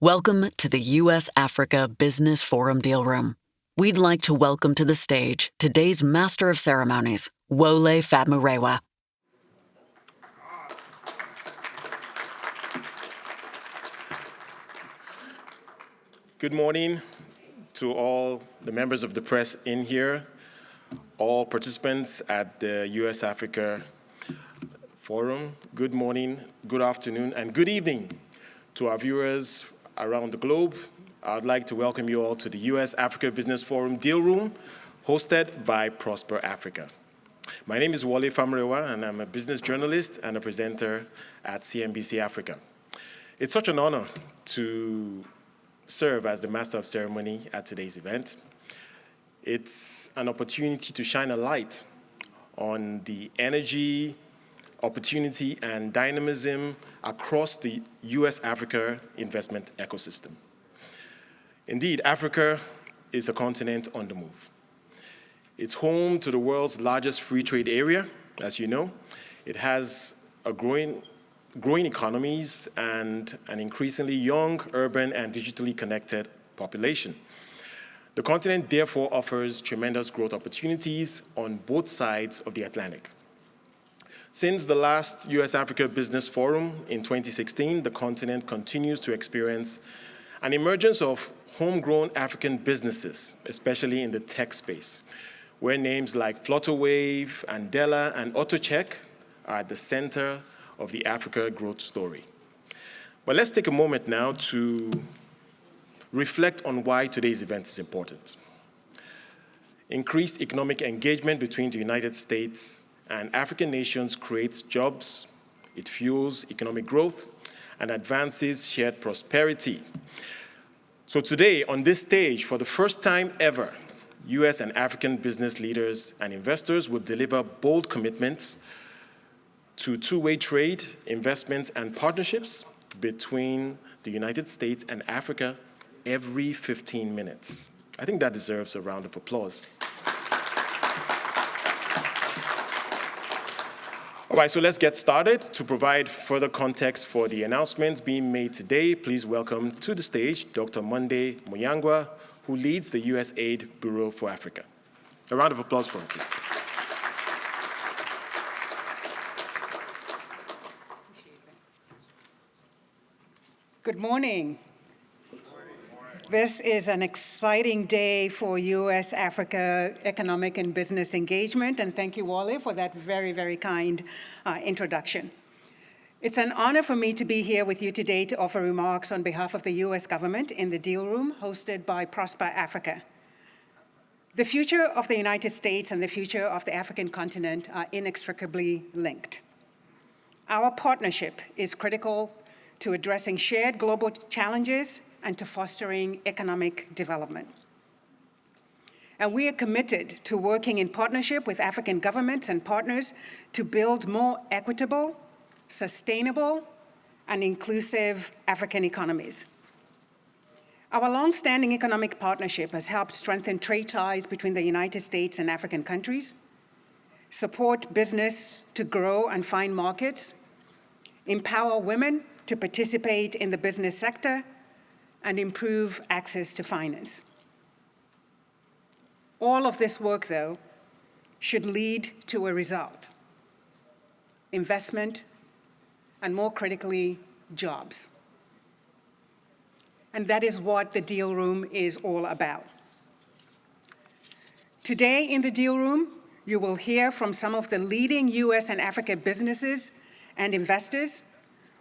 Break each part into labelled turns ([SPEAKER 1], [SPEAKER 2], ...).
[SPEAKER 1] Welcome to the US-Africa Business Forum Deal Room. We'd like to welcome to the stage today's Master of Ceremonies, Wole Famurewa.
[SPEAKER 2] Good morning to all the members of the press in here, all participants at the US-Africa Forum. Good morning, good afternoon, and good evening to our viewers around the globe. I'd like to welcome you all to the US-Africa Business Forum Deal Room, hosted by Prosper Africa. My name is Wole Famurewa, and I'm a business journalist and a presenter at CNBC Africa. It's such an honor to serve as the Master of Ceremony at today's event. It's an opportunity to shine a light on the energy, opportunity, and dynamism across the US-Africa investment ecosystem. Indeed, Africa is a continent on the move. It's home to the world's largest free trade area, as you know. It has a growing economies and an increasingly young, urban, and digitally connected population. The continent therefore offers tremendous growth opportunities on both sides of the Atlantic. Since the last US-Africa Business Forum in 2016, the continent continues to experience an emergence of homegrown African businesses, especially in the tech space, where names like Flutterwave, Andela, and AutoCheck are at the center of the Africa growth story. But let's take a moment now to reflect on why today's event is important. Increased economic engagement between the United States and African nations creates jobs, it fuels economic growth, and advances shared prosperity. So today, on this stage, for the first time ever, US and African business leaders and investors will deliver bold commitments to two-way trade, investments, and partnerships between the United States and Africa every 15 minutes. I think that deserves a round of applause. All right, so let's get started. To provide further context for the announcements being made today, please welcome to the stage Dr. Monday Muyangwa, who leads the USAID Bureau for Africa. A round of applause for her, please.
[SPEAKER 3] Good morning. This is an exciting day for US-Africa economic and business engagement, and thank you, Wole, for that very, very kind introduction. It's an honor for me to be here with you today to offer remarks on behalf of the US government in the Deal Room hosted by Prosper Africa. The future of the United States and the future of the African continent are inextricably linked. Our partnership is critical to addressing shared global challenges and to fostering economic development. And we are committed to working in partnership with African governments and partners to build more equitable, sustainable, and inclusive African economies. Our long-standing economic partnership has helped strengthen trade ties between the United States and African countries, support business to grow and find markets, empower women to participate in the business sector, and improve access to finance. All of this work, though, should lead to a result: investment, and more critically, jobs. And that is what the Deal Room is all about. Today in the Deal Room, you will hear from some of the leading US and Africa businesses and investors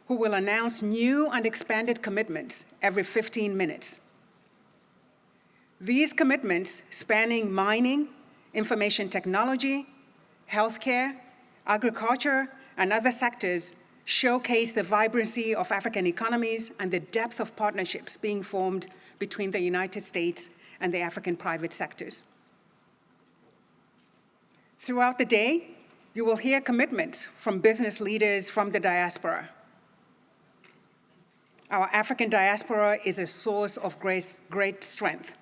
[SPEAKER 3] who will announce new and expanded commitments every 15 minutes. These commitments, spanning mining, information technology, healthcare, agriculture, and other sectors, showcase the vibrancy of African economies and the depth of partnerships being formed between the United States and the African private sectors. Throughout the day, you will hear commitments from business leaders from the diaspora. Our African diaspora is a source of great strength.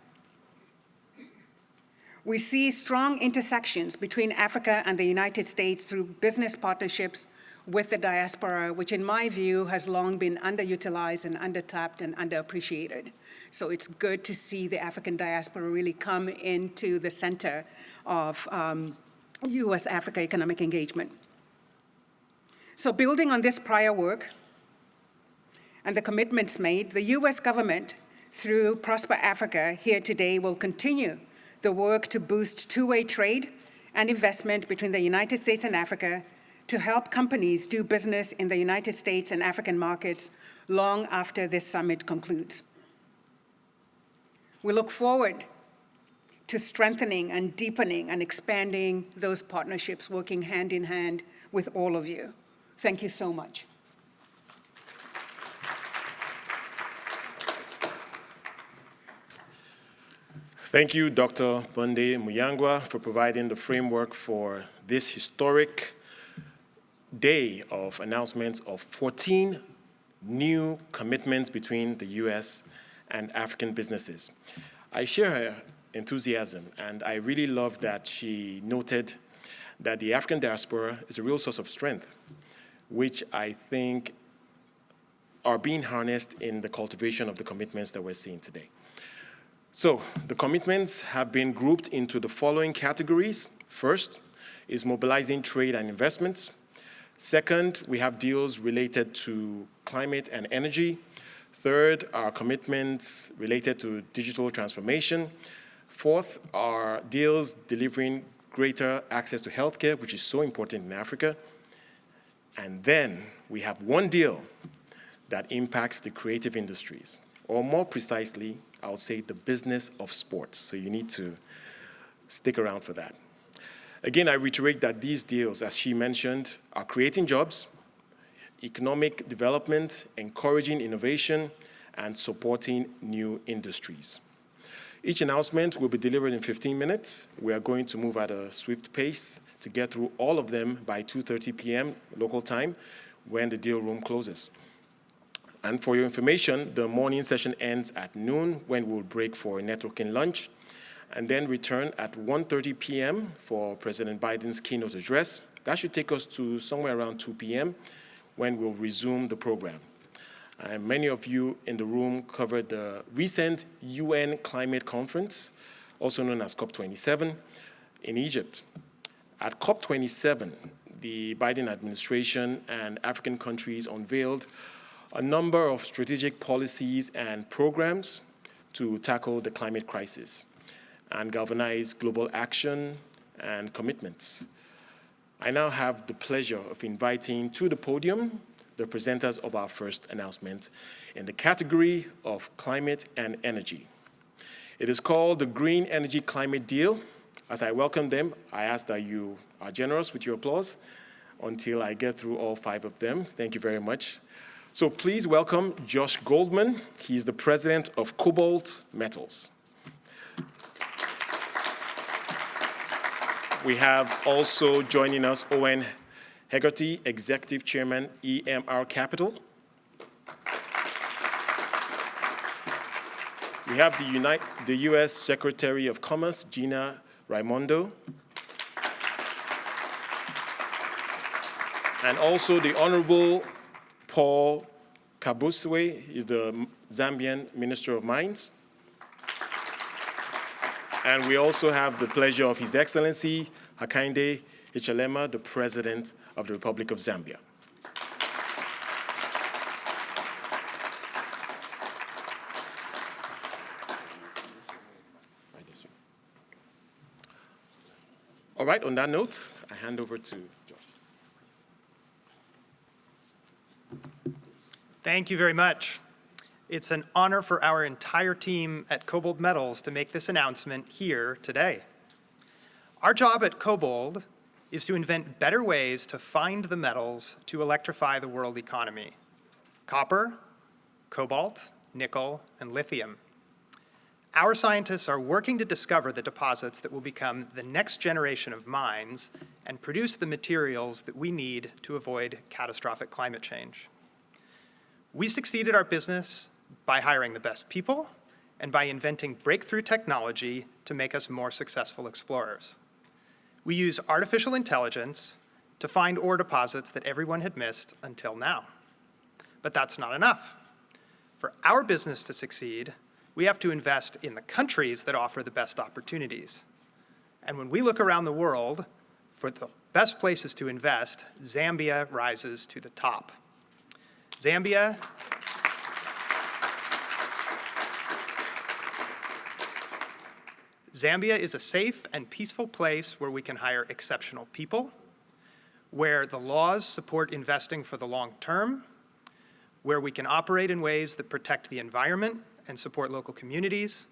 [SPEAKER 3] We see strong intersections between Africa and the United States through business partnerships with the diaspora, which in my view has long been underutilized and undertapped and underappreciated. So it's good to see the African diaspora really come into the center of US-Africa economic engagement. So building on this prior work and the commitments made, the US government, through Prosper Africa here today, will continue the work to boost two-way trade and investment between the United States and Africa to help companies do business in the United States and African markets long after this summit concludes. We look forward to strengthening and deepening and expanding those partnerships, working hand in hand with all of you. Thank you so much.
[SPEAKER 2] Thank you, Dr. Bunde Muyangwa, for providing the framework for this historic day of announcements of 14 new commitments between the US and African businesses. I share her enthusiasm, and I really love that she noted that the African diaspora is a real source of strength, which I think are being harnessed in the cultivation of the commitments that we're seeing today. So the commitments have been grouped into the following categories. First is mobilizing trade and investments. Second, we have deals related to climate and energy. Third are commitments related to digital transformation. Fourth are deals delivering greater access to healthcare, which is so important in Africa. And then we have one deal that impacts the creative industries, or more precisely, I would say the business of sports. So you need to stick around for that. Again, I reiterate that these deals, as she mentioned, are creating jobs, economic development, encouraging innovation, and supporting new industries. Each announcement will be delivered in 15 minutes. We are going to move at a swift pace to get through all of them by 2:30 p.m. local time when the deal room closes. And for your information, the morning session ends at noon when we'll break for a networking lunch, and then return at 1:30 p.m. for President Biden's keynote address. That should take us to somewhere around 2 p.m. when we'll resume the program. And many of you in the room covered the recent UN climate conference, also known as COP27, in Egypt. At COP27, the Biden administration and African countries unveiled a number of strategic policies and programs to tackle the climate crisis and galvanize global action and commitments. I now have the pleasure of inviting to the podium the presenters of our first announcement in the category of climate and energy. It is called the Green Energy Climate Deal. As I welcome them, I ask that you are generous with your applause until I get through all 5 of them. Thank you very much. So please welcome Josh Goldman. He's the president of Cobalt Metals. We have also joining us Owen Hegarty, executive chairman, EMR Capital. We have the U.S. Secretary of Commerce, Gina Raimondo. And also the Honorable Paul Kabuswe is the Zambian Minister of Mines. And we also have the pleasure of His Excellency Hakainde Hichilema, the President of the Republic of Zambia. All right, on that note, I hand over to Josh.
[SPEAKER 4] Thank you very much. It's an honor for our entire team at Cobalt Metals to make this announcement here today. Our job at Cobalt is to invent better ways to find the metals to electrify the world economy: copper, cobalt, nickel, and lithium. Our scientists are working to discover the deposits that will become the next generation of mines and produce the materials that we need to avoid catastrophic climate change. We succeed at our business by hiring the best people and by inventing breakthrough technology to make us more successful explorers. We use artificial intelligence, to find ore deposits that everyone had missed until now. But that's not enough. For our business to succeed, we have to invest in the countries that offer the best opportunities. And when we look around the world for the best places to invest, Zambia rises to the top. Zambia is a safe and peaceful place where we can hire exceptional people, where the laws support investing for the long term, where we can operate in ways that protect the environment and support local communities,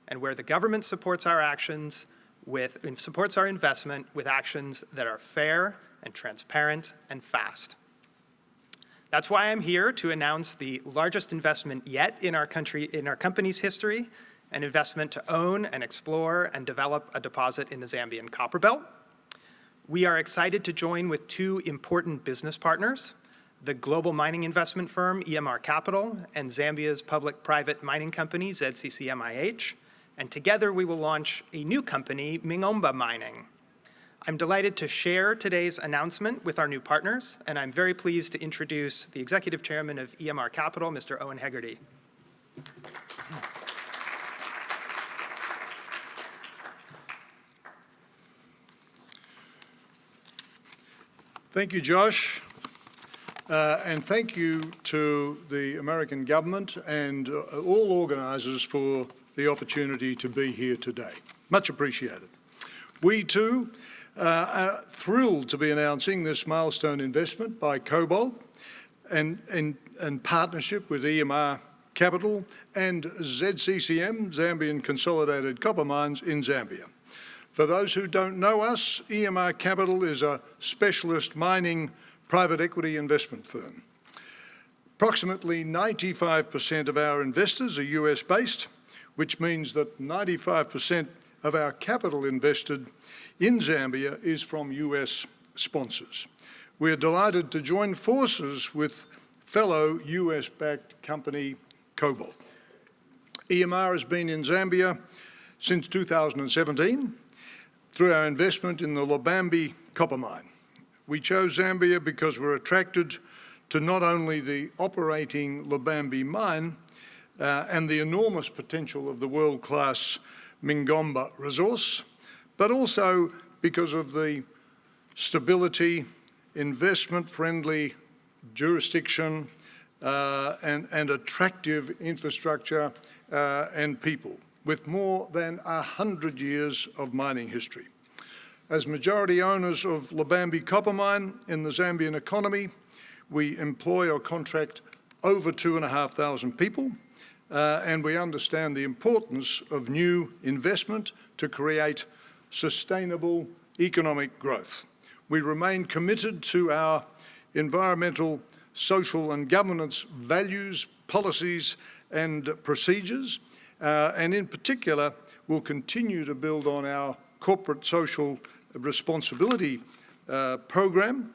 [SPEAKER 4] and where the government supports our actions supports our investment with actions that are fair and transparent and fast. That's why I'm here to announce the largest investment yet in our company's history, an investment to own and explore and develop a deposit in the Zambian copper belt. We are excited to join with two important business partners, the global mining investment firm EMR Capital and Zambia's public-private mining company ZCCMIH, and together we will launch a new company, Mingomba Mining. I'm delighted to share today's announcement with our new partners, and I'm very pleased to introduce the Executive Chairman of EMR Capital, Mr. Owen Hegarty.
[SPEAKER 5] Thank you, Josh. And thank you to the American government and all organisers for the opportunity to be here today. Much appreciated. We too are thrilled to be announcing this milestone investment by Cobalt and in partnership with EMR Capital and ZCCM, Zambian Consolidated Copper Mines in Zambia. For those who don't know us, EMR Capital is a specialist mining private equity investment firm. Approximately 95% of our investors are US-based, which means that 95% of our capital invested in Zambia is from US sponsors. We're delighted to join forces with fellow US-backed company Cobalt. EMR has been in Zambia since 2017 through our investment in the Lubambe copper mine. We chose Zambia because we're attracted to not only the operating Lubambe mine and the enormous potential of the world-class Mingomba resource, but also because of the stability, investment-friendly jurisdiction, and attractive infrastructure and people, with more than 100 years of mining history. As majority owners of Lubambe copper mine in the Zambian economy, we employ or contract over 2,500 people, and we understand the importance of new investment to create sustainable economic growth. We remain committed to our environmental, social and governance values, policies and procedures, and in particular, we'll continue to build on our corporate social responsibility program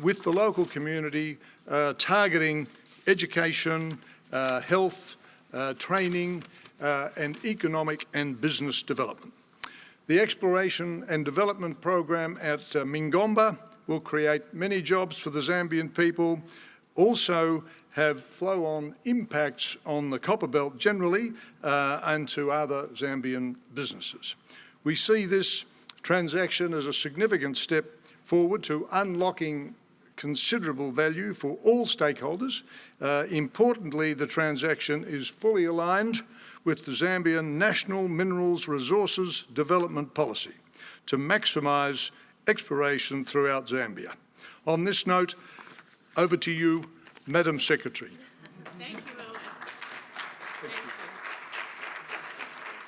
[SPEAKER 5] with the local community, targeting education, health, training, and economic and business development. The exploration and development program at Mingomba will create many jobs for the Zambian people, also have flow-on impacts on the copper belt generally and to other Zambian businesses. We see this transaction as a significant step forward to unlocking considerable value for all stakeholders. Importantly, the transaction is fully aligned with the Zambian National Minerals Resources Development Policy to maximise exploration throughout Zambia. On this note, over to you, Madam Secretary.
[SPEAKER 6] Thank you, Owen.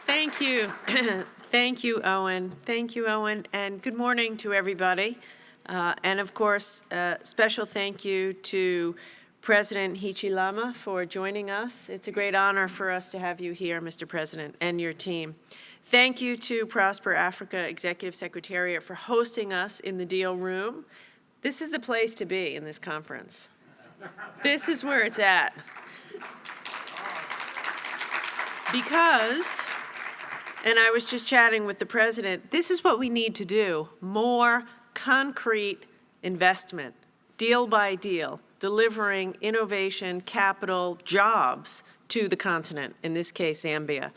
[SPEAKER 6] Thank you. Thank you, Owen. Thank you, Owen. And good morning to everybody. And of course, special thank you to President Hichilema for joining us. It's a great honor for us to have you here, Mr. President, and your team. Thank you to Prosper Africa Executive Secretariat for hosting us in the deal room. This is the place to be in this conference. This is where it's at. Because, and I was just chatting with the President, this is what we need to do, more concrete investment, deal by deal, delivering innovation, capital, jobs to the continent, in this case, Zambia.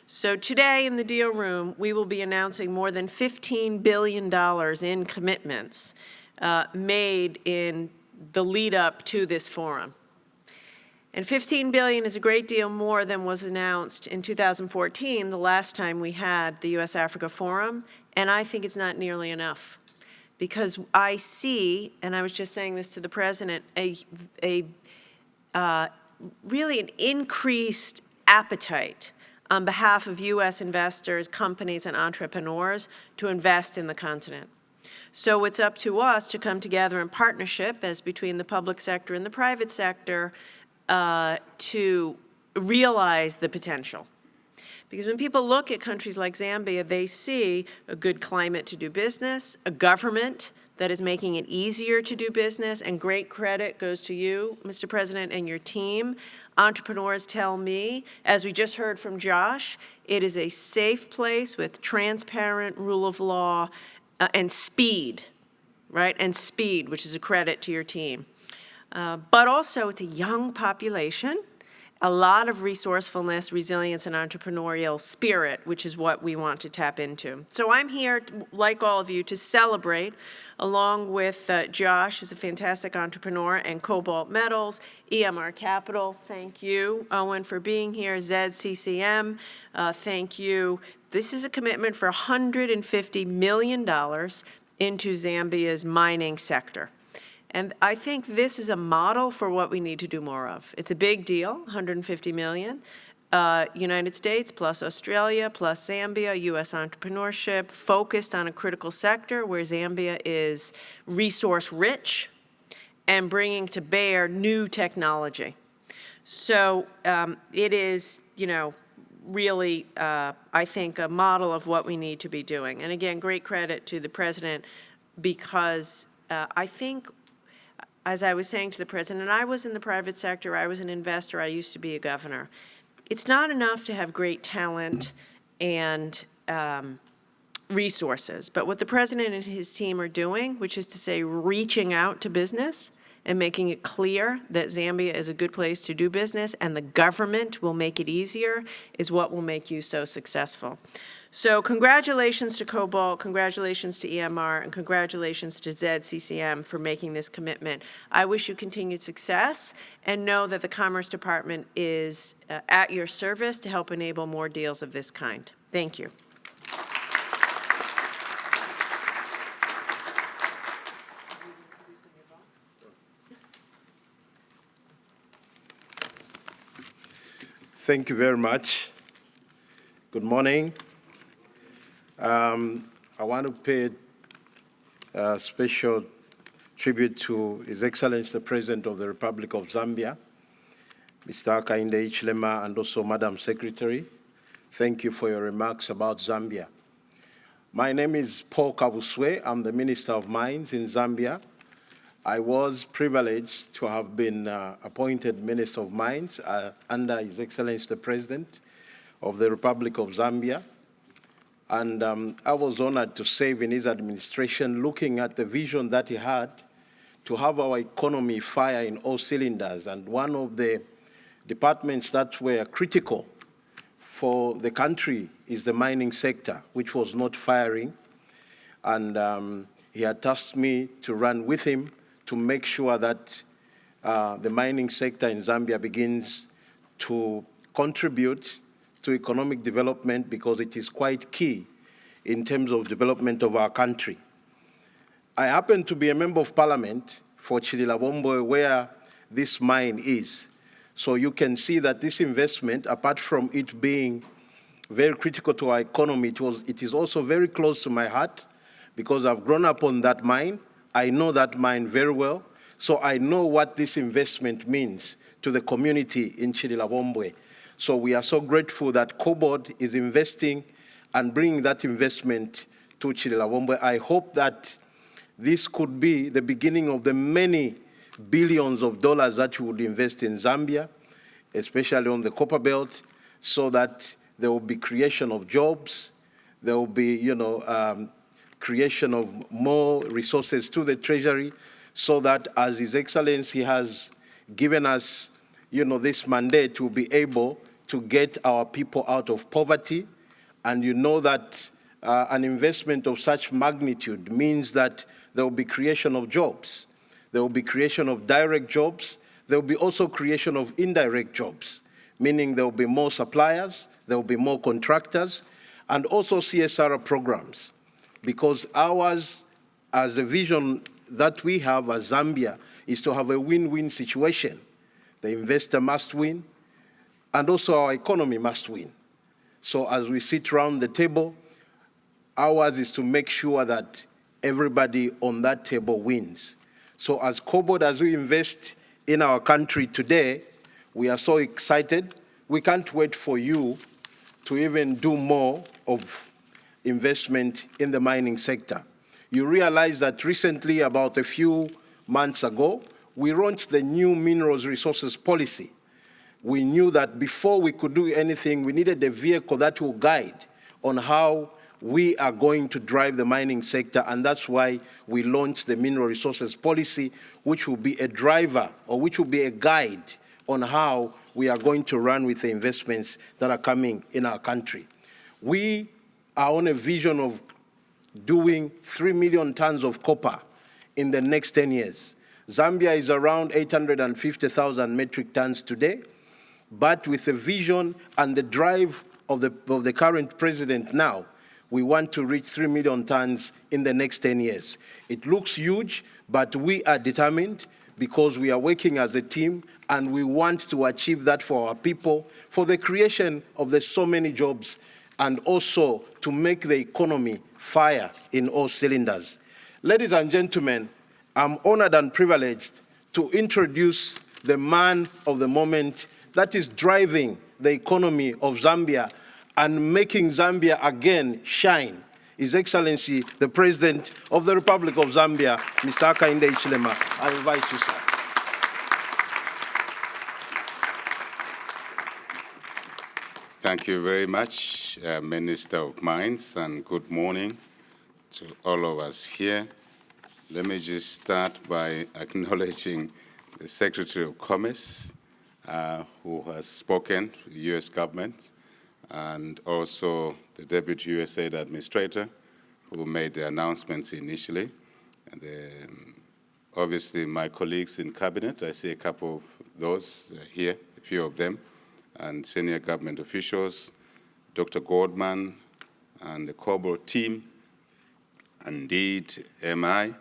[SPEAKER 6] So today in the deal room, we will be announcing more than $15 billion in commitments made in the lead up to this forum. And $15 billion is a great deal more than was announced in 2014, the last time we had the U.S.-Africa Forum, and I think it's not nearly enough. Because I see, and I was just saying this to the President, really an increased appetite on behalf of U.S. investors, companies, and entrepreneurs to invest in the continent. So it's up to us to come together in partnership, as between the public sector and the private sector, to realize the potential. Because when people look at countries like Zambia, they see a good climate to do business, a government that is making it easier to do business, and great credit goes to you, Mr. President, and your team. Entrepreneurs tell me, as we just heard from Josh, it is a safe place with transparent rule of law and speed, right? And speed, which is a credit to your team. But also, it's a young population, a lot of resourcefulness, resilience, and entrepreneurial spirit, which is what we want to tap into. So I'm here, like all of you, to celebrate, along with Josh, who's a fantastic entrepreneur, and Cobalt Metals, EMR Capital, thank you, Owen, for being here, ZCCM, thank you. This is a commitment for $150 million into Zambia's mining sector. And I think this is a model for what we need to do more of. It's a big deal, $150 million. United States plus Australia plus Zambia, U.S. entrepreneurship focused on a critical sector where Zambia is resource rich and bringing to bear new technology. So it is, really, I think, a model of what we need to be doing. And again, great credit to the President, because I think, as I was saying to the President, I was in the private sector, I was an investor, I used to be a governor. It's not enough to have great talent and resources, but what the President and his team are doing, which is to say reaching out to business and making it clear that Zambia is a good place to do business and the government will make it easier, is what will make you so successful. So congratulations to Cobalt, congratulations to EMR, and congratulations to ZCCM for making this commitment. I wish you continued success, and know that the Commerce Department is at your service to help enable more deals of this kind. Thank you.
[SPEAKER 7] Thank you very much. Good morning. I want to pay a special tribute to His Excellency the President of the Republic of Zambia, Mr. Hakainde Hichilema, and also Madam Secretary. Thank you for your remarks about Zambia. My name is Paul Kabuswe. I'm the Minister of Mines in Zambia. I was privileged to have been appointed Minister of Mines under His Excellency the President of the Republic of Zambia. And I was honored to serve in his administration, looking at the vision that he had to have our economy fire in all cylinders. And one of the departments that were critical for the country is the mining sector, which was not firing. And he had tasked me to run with him to make sure that the mining sector in Zambia begins to contribute to economic development, because it is quite key in terms of development of our country. I happen to be a member of parliament for Chililabombo, where this mine is. So you can see that this investment, apart from it being very critical to our economy, it is also very close to my heart, because I've grown up on that mine. I know that mine very well. So I know what this investment means to the community in Chililabombo. So we are so grateful that Cobalt is investing and bringing that investment to Chililabombo. I hope that this could be the beginning of the many billions of dollars that you would invest in Zambia, especially on the copper belt, so that there will be creation of jobs, there will be, creation of more resources to the Treasury, so that as His Excellency has given us, this mandate to be able to get our people out of poverty. And you know that an investment of such magnitude means that there will be creation of jobs. There will be creation of direct jobs. There will be also creation of indirect jobs, meaning there will be more suppliers, there will be more contractors, and also CSR programs. Because ours, as a vision that we have as Zambia, is to have a win-win situation. The investor must win, and also our economy must win. So as we sit around the table, ours is to make sure that everybody on that table wins. So as COBOD, as we invest in our country today, we are so excited. We can't wait for you to even do more of investment in the mining sector. You realize that recently, about a few months ago, we launched the new Minerals Resources Policy. We knew that before we could do anything, we needed a vehicle that will guide on how we are going to drive the mining sector, and that's why we launched the Mineral Resources Policy, which will be a driver, or which will be a guide on how we are going to run with the investments that are coming in our country. We are on a vision of doing 3 million tons of copper in the next 10 years. Zambia is around 850,000 metric tons today, but with the vision and the drive of the current president now, we want to reach 3 million tons in the next 10 years. It looks huge, but we are determined because we are working as a team and we want to achieve that for our people, for the creation of the so many jobs, and also to make the economy fire in all cylinders. Ladies and gentlemen, I'm honored and privileged to introduce the man of the moment that is driving the economy of Zambia and making Zambia again shine. His Excellency, the President of the Republic of Zambia, Mr. Hakainde Hichilema. I invite you, sir.
[SPEAKER 8] Thank you very much, Minister of Mines, and good morning to all of us here. Let me just start by acknowledging the Secretary of Commerce, who has spoken to the U.S. government, and also the Deputy USAID Administrator, who made the announcements initially. And obviously, my colleagues in Cabinet, I see a couple of those here, a few of them, and senior government officials, Dr. Gordman and the COBOD team, indeed MI,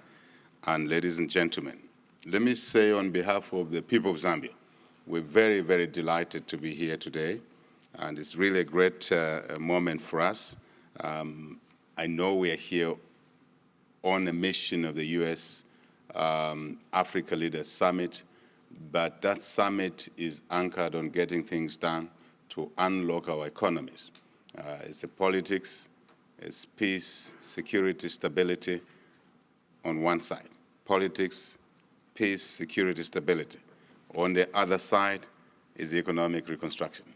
[SPEAKER 8] and ladies and gentlemen. Let me say on behalf of the people of Zambia, we're very, very delighted to be here today, and it's really a great moment for us. I know we are here on a mission of the U.S. Africa Leaders Summit, but that summit is anchored on getting things done to unlock our economies. It's the politics, it's peace, security, stability on one side. Politics, peace, security, stability. On the other side is economic reconstruction,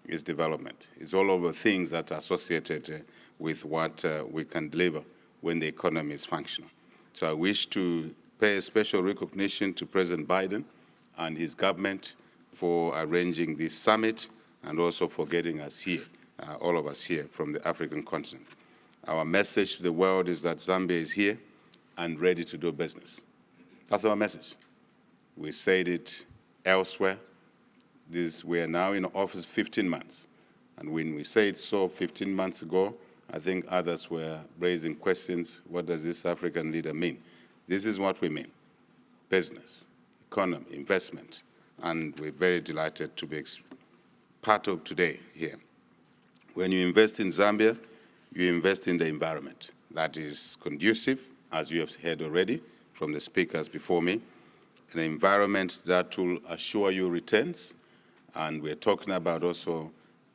[SPEAKER 8] is development. It's all of the things that are associated with what we can deliver when the economy is functional. So I wish to pay a special recognition to President Biden and his government for arranging this summit and also for getting us here, all of us here from the African continent. Our message to the world is that Zambia is here and ready to do business. That's our message. We said it elsewhere. We are now in office 15 months. And when we said so 15 months ago, I think others were raising questions, what does this African leader mean? This is what we mean: business, economy, investment, and we're very delighted to be part of today here. When you invest in Zambia, you invest in the environment that is conducive, as you have heard already from the speakers before me, an environment that will assure you returns, and we're talking about also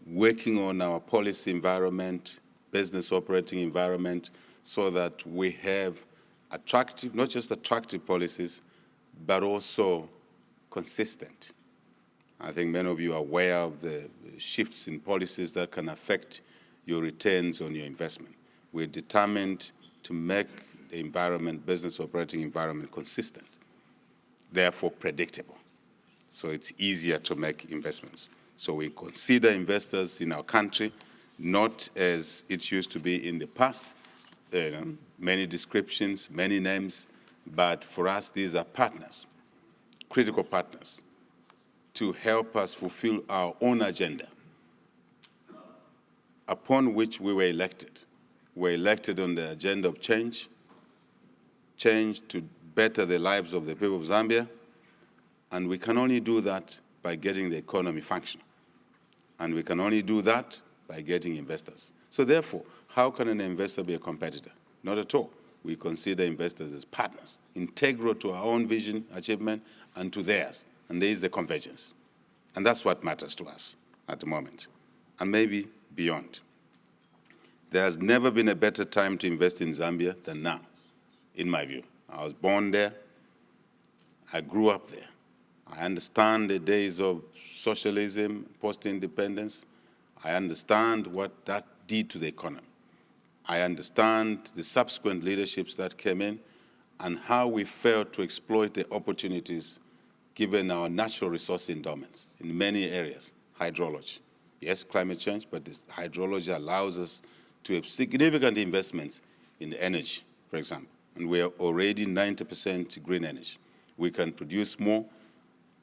[SPEAKER 8] working on our policy environment, business operating environment, so that we have attractive, not just attractive policies, but also consistent. I think many of you are aware of the shifts in policies that can affect your returns on your investment. We're determined to make the environment, business operating environment, consistent, therefore predictable. So it's easier to make investments. So we consider investors in our country not as it used to be in the past, many descriptions, many names, but for us, these are partners, critical partners, to help us fulfill our own agenda, upon which we were elected. We were elected on the agenda of change to better the lives of the people of Zambia, and we can only do that by getting the economy functioning. And we can only do that by getting investors. So therefore, how can an investor be a competitor? Not at all. We consider investors as partners, integral to our own vision, achievement, and to theirs. And there is the convergence. And that's what matters to us at the moment, and maybe beyond. There has never been a better time to invest in Zambia than now, in my view. I was born there. I grew up there. I understand the days of socialism, post-independence. I understand what that did to the economy. I understand the subsequent leaderships that came in and how we failed to exploit the opportunities given our natural resource endowments in many areas. Hydrology. Yes, climate change, but this hydrology allows us to have significant investments in energy, for example. And we are already 90% green energy. We can produce more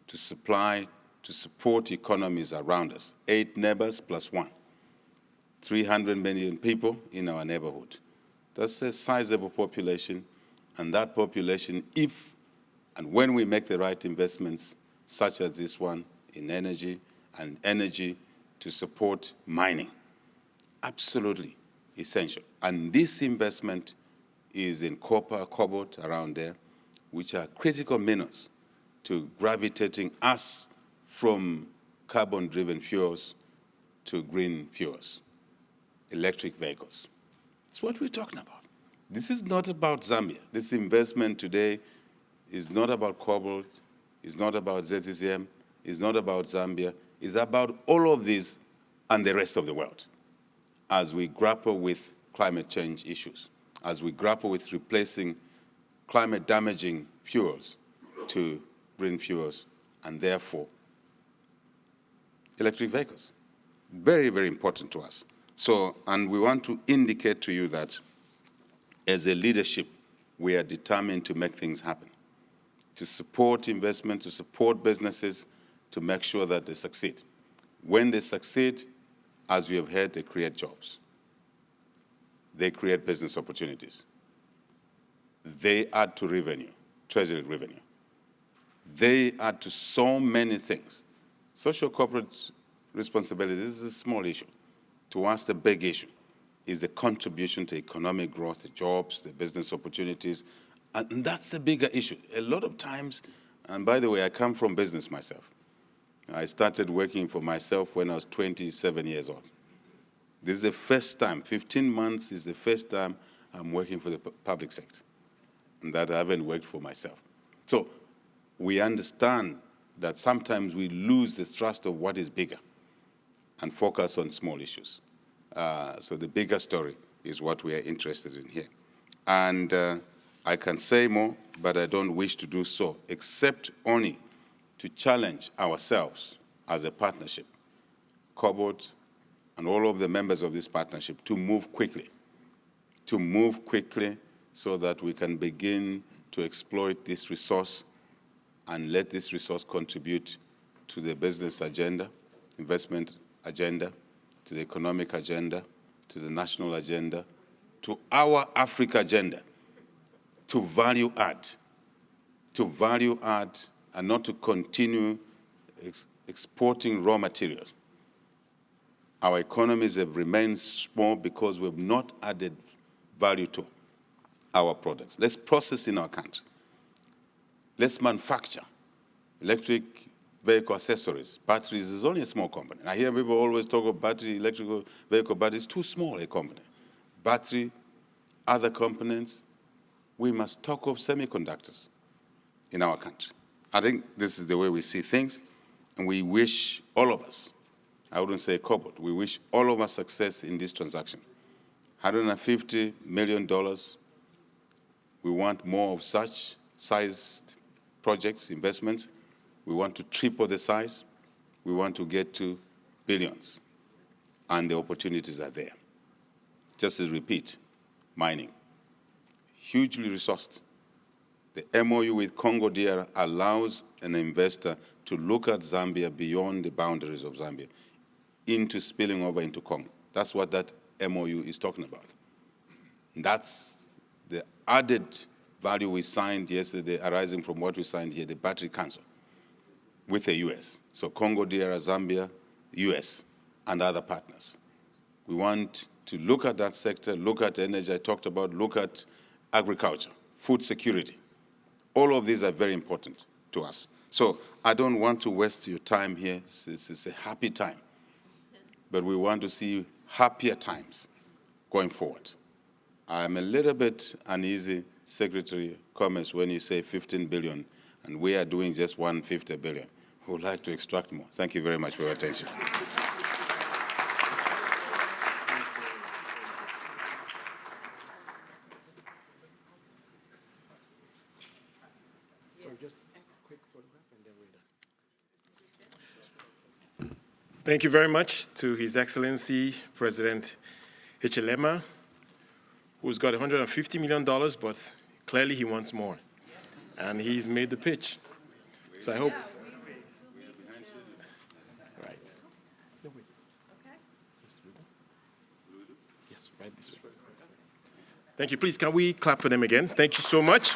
[SPEAKER 8] to supply, to support economies around us. 8 neighbors plus 1. 300 million people in our neighborhood. That's a sizable population, and that population, if and when we make the right investments, such as this one, in energy, and energy to support mining, absolutely essential. And this investment is in copper, cobalt around there, which are critical minerals to gravitating us from carbon-driven fuels to green fuels, electric vehicles. That's what we're talking about. This is not about Zambia. This investment today is not about cobalt, it's not about ZZM, it's not about Zambia, it's about all of this and the rest of the world as we grapple with climate change issues, as we grapple with replacing climate-damaging fuels to green fuels, and therefore electric vehicles. Very, very important to us. So, and we want to indicate to you that as a leadership, we are determined to make things happen, to support investment, to support businesses, to make sure that they succeed. When they succeed, as we have heard, they create jobs. They create business opportunities. They add to revenue, treasury revenue. They add to so many things. Social corporate responsibility, this is a small issue. To us, the big issue is the contribution to economic growth, the jobs, the business opportunities, and that's the bigger issue. A lot of times, and by the way, I come from business myself. I started working for myself when I was 27 years old. This is the first time, 15 months is the first time I'm working for the public sector, and that I haven't worked for myself. So we understand that sometimes we lose the thrust of what is bigger and focus on small issues. So the bigger story is what we are interested in here. And I can say more, but I don't wish to do so, except only to challenge ourselves as a partnership, COBOT and all of the members of this partnership, to move quickly so that we can begin to exploit this resource and let this resource contribute to the business agenda, investment agenda, to the economic agenda, to the national agenda, to our Africa agenda, to value add and not to continue exporting raw materials. Our economies have remained small because we've not added value to our products. Let's process in our country. Let's manufacture electric vehicle accessories. Batteries is only a small component. I hear people always talk about battery, electrical vehicle, but it's too small a component. Battery, other components, we must talk of semiconductors in our country. I think this is the way we see things, and we wish all of us, I wouldn't say corporate, we wish all of us success in this transaction. $150 million We want more of such sized projects, investments. We want to triple the size. We want to get to billions. And the opportunities are there. Just to repeat, mining, hugely resourced. The MOU with Congo DR allows an investor to look at Zambia beyond the boundaries of Zambia, into spilling over into Congo. That's what that MOU is talking about. And that's the added value we signed yesterday, arising from what we signed here, the Battery Council, with the US. So Congo DR, Zambia, US, and other partners. We want to look at that sector, look at energy I talked about, look at agriculture, food security. All of these are very important to us. So I don't want to waste your time here. This is a happy time. But we want to see happier times going forward. I'm a little bit uneasy, Secretary comments, when you say 15 billion, and we are doing just 150 billion. We would like to extract more. Thank you very much for your attention.
[SPEAKER 2] Thank you very much to His Excellency President Hichilema, who's got $150 million, but clearly he wants more. And he's made the pitch. So I hope. Right. Yes, right this way. Thank you. Please, can we clap for them again? Thank you so much.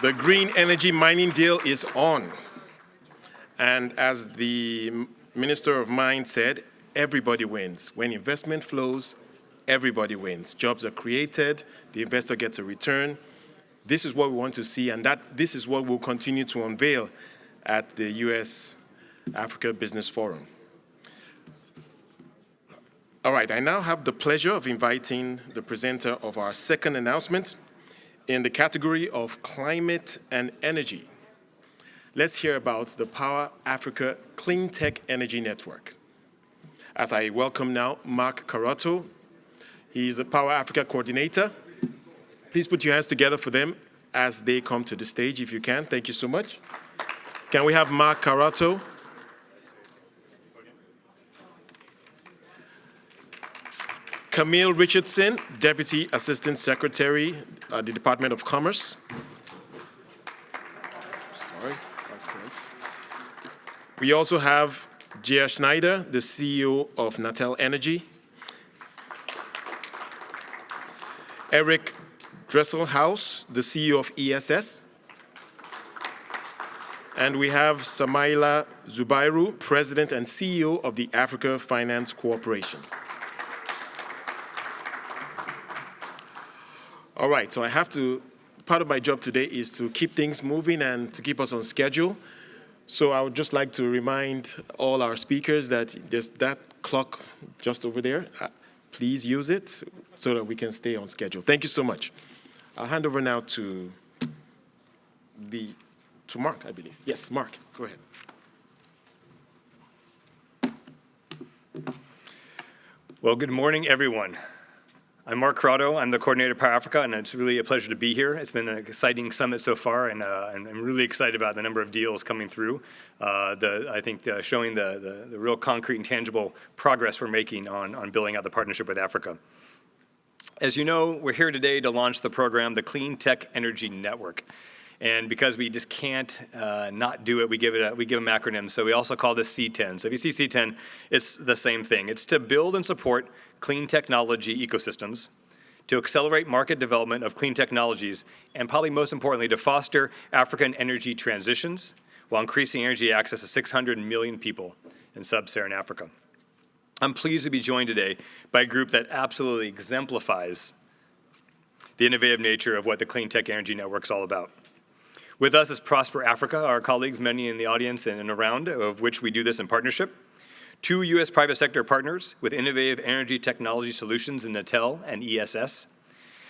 [SPEAKER 2] The green energy mining deal is on. And as the Minister of Mines said, everybody wins. When investment flows, everybody wins. Jobs are created, the investor gets a return. This is what we want to see, and this is what we'll continue to unveil at the US Africa Business Forum. All right, I now have the pleasure of inviting the presenter of our second announcement in the category of climate and energy. Let's hear about the Power Africa Clean Tech Energy Network. As I welcome now Mark Carato. He's the Power Africa Coordinator. Please put your hands together for them as they come to the stage, if you can. Thank you so much. Can we have Mark Carato? Camille Richardson, Deputy Assistant Secretary at the Department of Commerce. We also have Jia Schneider, the CEO of Natel Energy. Eric Dresselhaus, the CEO of ESS. And we have Samaila Zubairu, President and CEO of the Africa Finance Corporation. All right, so part of my job today is to keep things moving and to keep us on schedule. So I would just like to remind all our speakers that there's that clock just over there. Please use it so that we can stay on schedule. Thank you so much. I'll hand over now to Mark, I believe. Yes, Mark, go ahead.
[SPEAKER 9] Well, good morning, everyone. I'm Mark Carato. I'm the coordinator of Power Africa, and it's really a pleasure to be here. It's been an exciting summit so far, and I'm really excited about the number of deals coming through. I think showing the real concrete and tangible progress we're making on building out the partnership with Africa. As you know, we're here today to launch the program, the Clean Tech Energy Network. And because we just can't not do it, we give them acronyms. So we also call this C10. So if you see C10, it's the same thing. It's to build and support clean technology ecosystems, to accelerate market development of clean technologies, and probably most importantly, to foster African energy transitions while increasing energy access to 600 million people in sub-Saharan Africa. I'm pleased to be joined today by a group that absolutely exemplifies the innovative nature of what the Clean Tech Energy Network is all about. With us is Prosper Africa, our colleagues, many in the audience and around, of which we do this in partnership. 2 U.S. private sector partners with innovative energy technology solutions in Natel and ESS.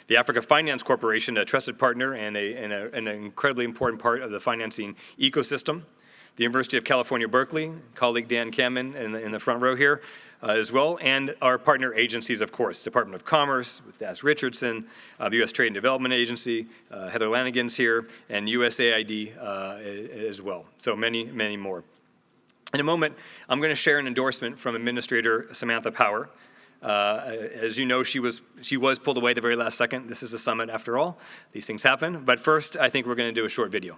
[SPEAKER 9] The Africa Finance Corporation, a trusted partner and an incredibly important part of the financing ecosystem. the University of California, Berkeley, colleague Dan Kamen in the front row here as well, and our partner agencies, of course, Department of Commerce with Das Richardson, the U.S. Trade and Development Agency, Heather Lanigan's here, and USAID as well. So many, many more. In a moment, I'm going to share an endorsement from Administrator Samantha Power. As you know, she was pulled away the very last second. This is a summit after all. These things happen. But first, I think we're going to do a short video.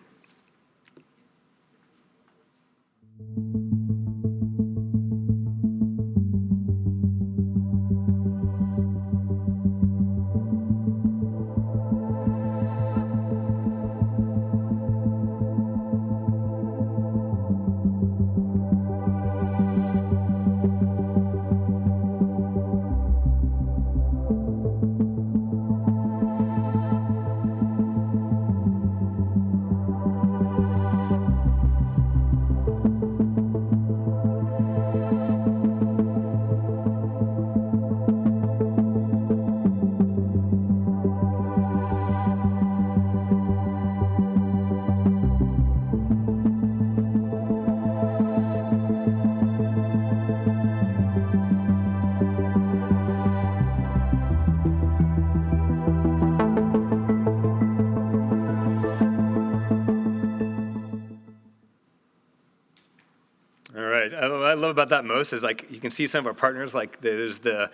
[SPEAKER 9] What I love about that most is like you can see some of our partners. Like there's the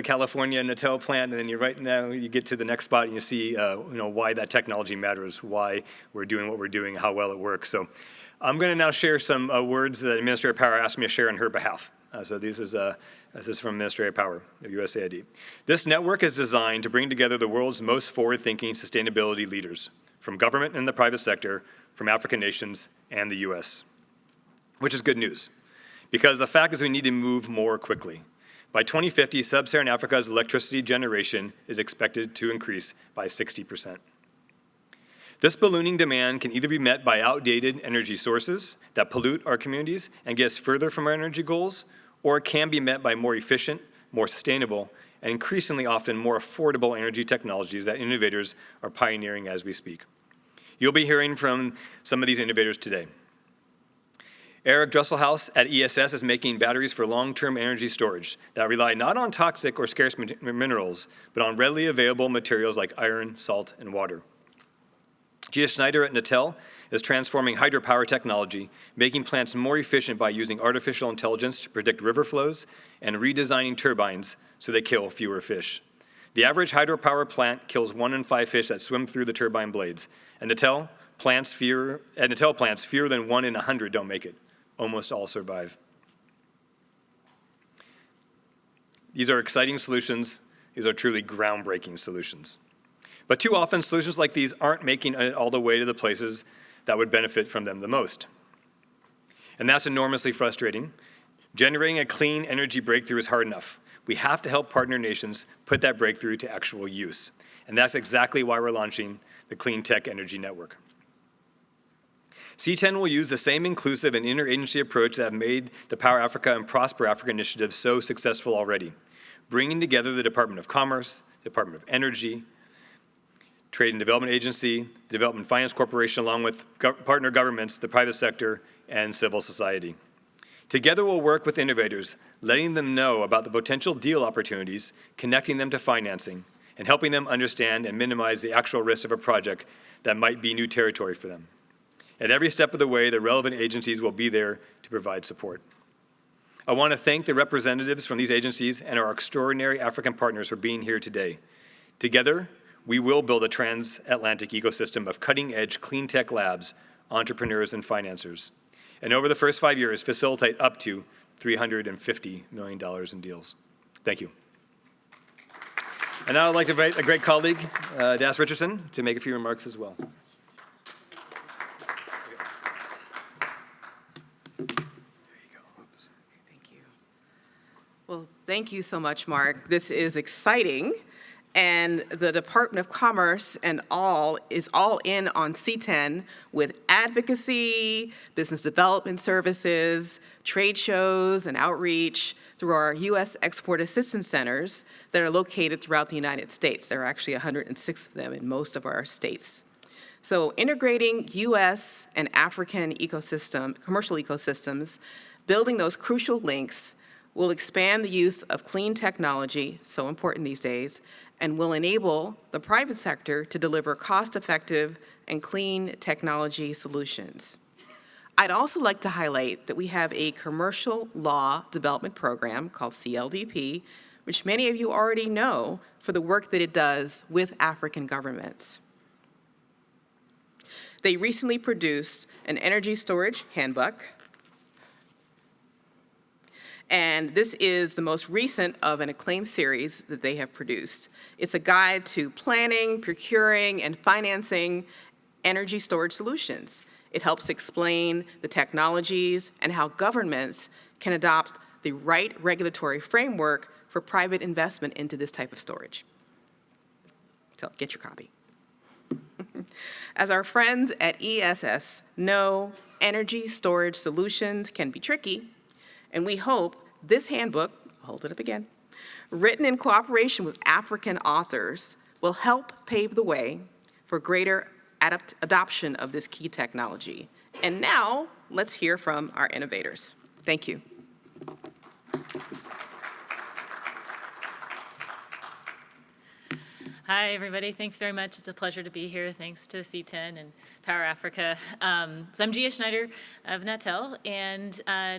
[SPEAKER 9] California Natel plant, and then you get to the next spot and you see why that technology matters, why we're doing what we're doing, how well it works. So I'm going to now share some words that Administrator Power asked me to share on her behalf. So this is from Administrator Power of USAID. This network is designed to bring together the world's most forward-thinking sustainability leaders from government and the private sector, from African nations and the U.S., which is good news, because the fact is we need to move more quickly. By 2050, sub-Saharan Africa's electricity generation is expected to increase by 60%. This ballooning demand can either be met by outdated energy sources that pollute our communities and get us further from our energy goals, or it can be met by more efficient, more sustainable, and increasingly often more affordable energy technologies that innovators are pioneering as we speak. You'll be hearing from some of these innovators today. Eric Dresselhaus at ESS is making batteries for long-term energy storage that rely not on toxic or scarce minerals, but on readily available materials like iron, salt, and water. Gia Schneider at Natel is transforming hydropower technology, making plants more efficient by using artificial intelligence to predict river flows and redesigning turbines so they kill fewer fish. The average hydropower plant kills 1 in 5 fish that swim through the turbine blades. And Natel plants fewer than 1 in 100 don't make it. Almost all survive. These are exciting solutions. These are truly groundbreaking solutions. But too often, solutions like these aren't making it all the way to the places that would benefit from them the most. And that's enormously frustrating. Generating a clean energy breakthrough is hard enough. We have to help partner nations put that breakthrough to actual use. And that's exactly why we're launching the Clean Tech Energy Network. C10 will use the same inclusive and interagency approach that have made the Power Africa and Prosper Africa initiatives so successful already, bringing together the Department of Commerce, Department of Energy, Trade and Development Agency, the Development Finance Corporation, along with partner governments, the private sector, and civil society. Together we'll work with innovators, letting them know about the potential deal opportunities, connecting them to financing, and helping them understand and minimize the actual risk of a project that might be new territory for them. At every step of the way, the relevant agencies will be there to provide support. I want to thank the representatives from these agencies and our extraordinary African partners for being here today. Together, we will build a transatlantic ecosystem of cutting-edge clean tech labs, entrepreneurs, and financiers. And over the first 5 years, facilitate up to $350 million in deals. Thank you. And now I'd like to invite a great colleague, Das Richardson, to make a few remarks as well.
[SPEAKER 10] Well, thank you so much, Mark. This is exciting. And the Department of Commerce is all in on C10 with advocacy, business development services, trade shows, and outreach through our U.S. Export Assistance Centers that are located throughout the United States. There are actually 106 of them in most of our states. So integrating US and African commercial ecosystems, building those crucial links will expand the use of clean technology, so important these days, and will enable the private sector to deliver cost-effective and clean technology solutions. I'd also like to highlight that we have a commercial law development program called CLDP, which many of you already know for the work that it does with African governments. They recently produced an energy storage handbook, and this is the most recent of an acclaimed series that they have produced. It's a guide to planning, procuring, and financing energy storage solutions. It helps explain the technologies and how governments can adopt the right regulatory framework for private investment into this type of storage. So get your copy. As our friends at ESS know, energy storage solutions can be tricky, and we hope this handbook, I'll hold it up again, written in cooperation with African authors, will help pave the way for greater adoption of this key technology. And now, let's hear from our innovators. Thank you.
[SPEAKER 11] Hi, everybody. Thanks very much. It's a pleasure to be here. Thanks to C10 and Power Africa. So I'm Gia Schneider of Natel, and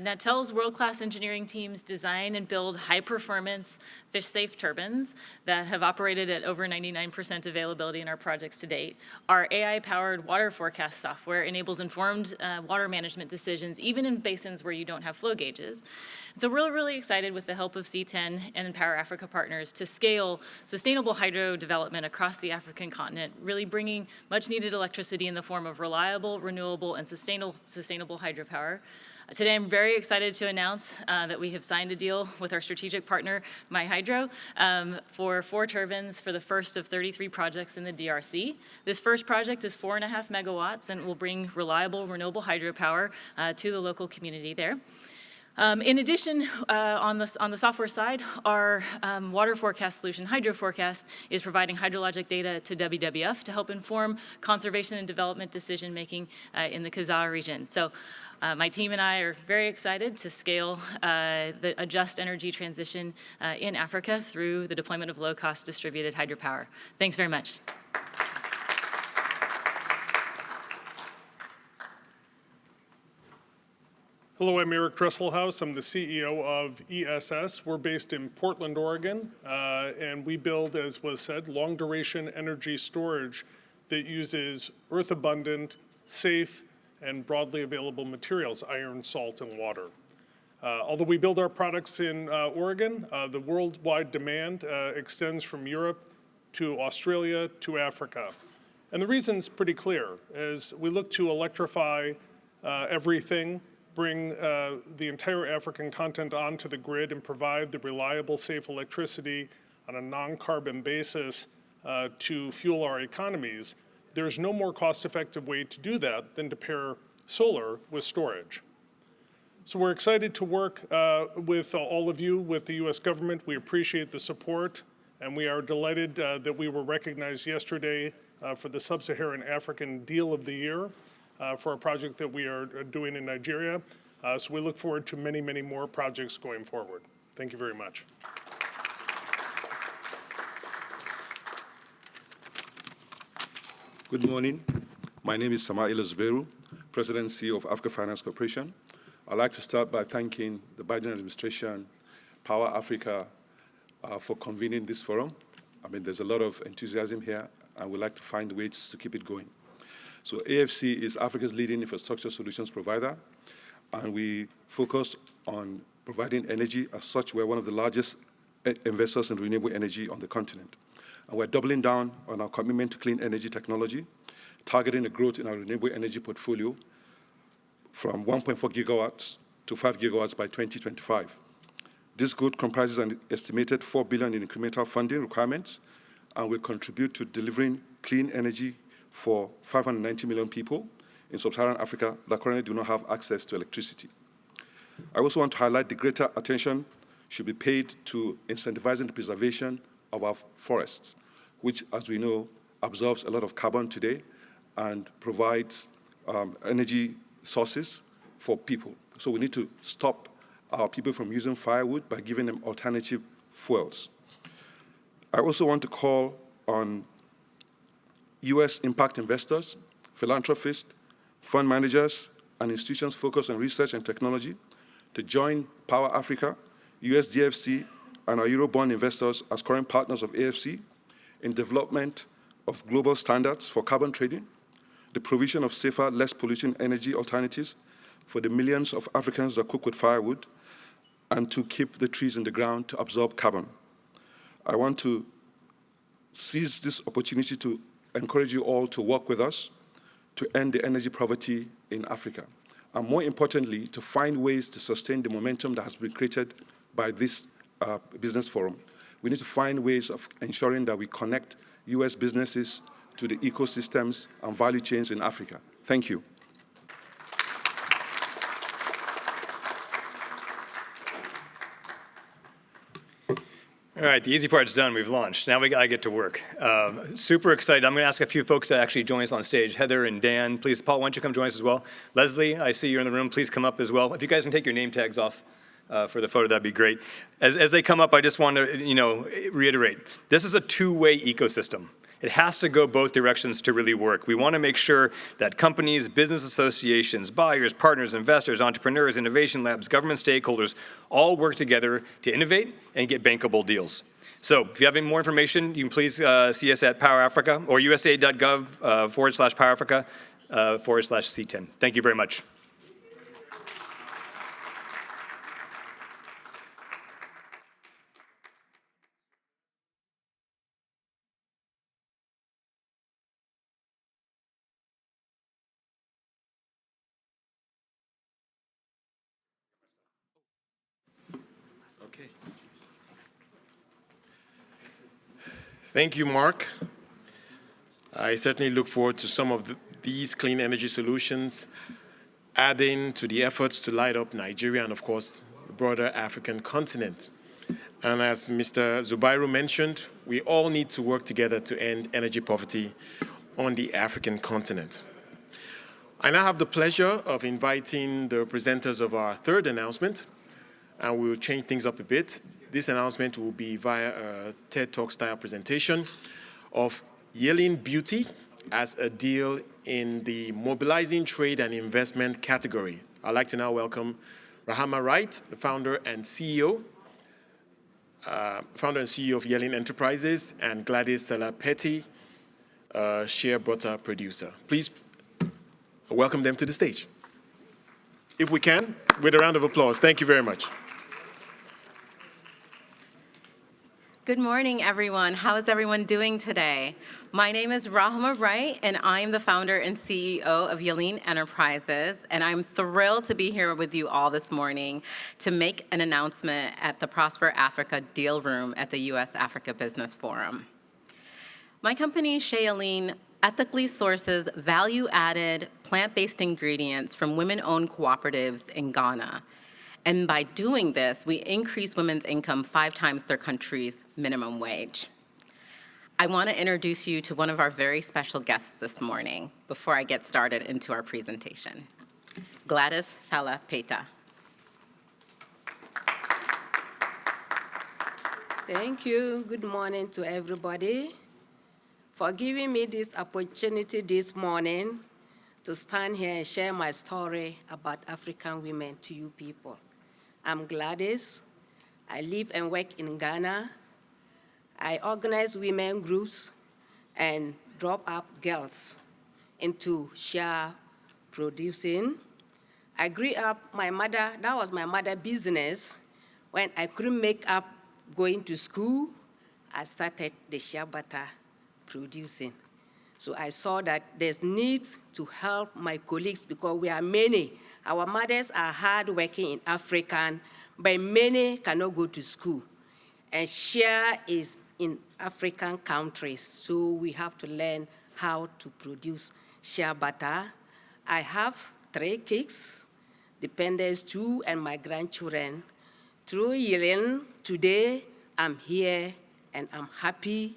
[SPEAKER 11] Natel's world-class engineering teams design and build high-performance, fish-safe turbines that have operated at over 99% availability in our projects to date. Our AI-powered water forecast software enables informed water management decisions, even in basins where you don't have flow gauges. And so we're really excited with the help of C10 and Power Africa partners to scale sustainable hydro development across the African continent, really bringing much-needed electricity in the form of reliable, renewable, and sustainable hydropower. Today, I'm very excited to announce that we have signed a deal with our strategic partner, MyHydro, for 4 turbines for the first of 33 projects in the DRC. This first project is 4.5 megawatts and will bring reliable, renewable hydropower to the local community there. In addition, on the software side, our water forecast solution, Hydro Forecast, is providing hydrologic data to WWF to help inform conservation and development decision-making in the Kazaa region. So my team and I are very excited to scale a just energy transition in Africa through the deployment of low-cost distributed hydropower. Thanks very much.
[SPEAKER 12] Hello, I'm Eric Dresselhaus. I'm the CEO of ESS. We're based in Portland, Oregon, and we build, as was said, long-duration energy storage that uses earth-abundant, safe, and broadly available materials, iron, salt, and water. Although we build our products in Oregon, the worldwide demand extends from Europe to Australia to Africa. And the reason's pretty clear. As we look to electrify everything, bring the entire African continent onto the grid and provide the reliable, safe electricity on a non-carbon basis to fuel our economies, there's no more cost-effective way to do that than to pair solar with storage. So we're excited to work with all of you, with the US government. We appreciate the support, and we are delighted that we were recognized yesterday for the Sub-Saharan African Deal of the Year for a project that we are doing in Nigeria. So we look forward to many, many more projects going forward. Thank you very much.
[SPEAKER 13] Good morning. My name is Sama'ila Zubairu, President and CEO of Africa Finance Corporation. I'd like to start by thanking the Biden administration, Power Africa, for convening this forum. I mean, there's a lot of enthusiasm here, and we'd like to find ways to keep it going. So AFC is Africa's leading infrastructure solutions provider, and we focus on providing energy. As such, we're one of the largest investors in renewable energy on the continent. And we're doubling down on our commitment to clean energy technology, targeting a growth in our renewable energy portfolio from 1.4 gigawatts to 5 gigawatts by 2025. This growth comprises an estimated $4 billion in incremental funding requirements, and will contribute to delivering clean energy for 590 million people in sub-Saharan Africa that currently do not have access to electricity. I also want to highlight the greater attention should be paid to incentivizing the preservation of our forests, which, as we know, absorbs a lot of carbon today and provides energy sources for people. So we need to stop our people from using firewood by giving them alternative fuels. I also want to call on U.S. impact investors, philanthropists, fund managers, and institutions focused on research and technology to join Power Africa, USDFC, and our Eurobond investors as current partners of AFC in development of global standards for carbon trading, the provision of safer, less polluting energy alternatives for the millions of Africans that cook with firewood, and to keep the trees in the ground to absorb carbon. I want to seize this opportunity to encourage you all to work with us to end the energy poverty in Africa, and more importantly, to find ways to sustain the momentum that has been created by this business forum. We need to find ways of ensuring that we connect U.S. businesses to the ecosystems and value chains in Africa. Thank you.
[SPEAKER 9] All right, the easy part's done. We've launched. Now we gotta get to work. Super excited. I'm gonna ask a few folks to actually join us on stage. Heather and Dan, please. Paul, why don't you come join us as well? Leslie, I see you're in the room. Please come up as well. If you guys can take your name tags off for the photo, that'd be great. As they come up, I just want to, reiterate, this is a two-way ecosystem. It has to go both directions to really work. We want to make sure that companies, business associations, buyers, partners, investors, entrepreneurs, innovation labs, government stakeholders all work together to innovate and get bankable deals. So if you have any more information, you can please see us at Power Africa or usaid.gov/Power Africa /C10. Thank you very much.
[SPEAKER 2] Okay. Thank you, Mark. I certainly look forward to some of these clean energy solutions, adding to the efforts to light up Nigeria and, of course, the broader African continent. And as Mr. Zubairu mentioned, we all need to work together to end energy poverty on the African continent. I now have the pleasure of inviting the presenters of our third announcement, and we'll change things up a bit. This announcement will be via a TED Talk style presentation of Yelling Beauty as a deal in the mobilizing trade and investment category. I'd like to now welcome Rahama Wright, the founder and CEO of Yelling Enterprises, and Gladys Salapeti, shea butter producer. Please welcome them to the stage. If we can, with a round of applause. Thank you very much.
[SPEAKER 14] Good morning, everyone. How is everyone doing today? My name is Rahama Wright, and I am the founder and CEO of Yelling Enterprises, and I'm thrilled to be here with you all this morning to make an announcement at the Prosper Africa Deal Room at the U.S. Africa Business Forum. My company, Yelling, ethically sources value-added plant-based ingredients from women-owned cooperatives in Ghana. And by doing this, we increase women's income 5 times their country's minimum wage. I want to introduce you to one of our very special guests this morning before I get started into our presentation, Gladys Salapeti.
[SPEAKER 15] Thank you. Good morning to everybody for giving me this opportunity this morning to stand here and share my story about African women to you people. I'm Gladys. I live and work in Ghana. I organize women groups and drop up girls into shea producing. I grew up, that was my mother's business. When I couldn't make up going to school, I started the shea butter producing. So I saw that there's need to help my colleagues because we are many. Our mothers are hardworking in Africa, but many cannot go to school. And shea is in African countries, so we have to learn how to produce shea butter. I have 3 kids, dependents 2, and my grandchildren. Through Yelling, today I'm here and I'm happy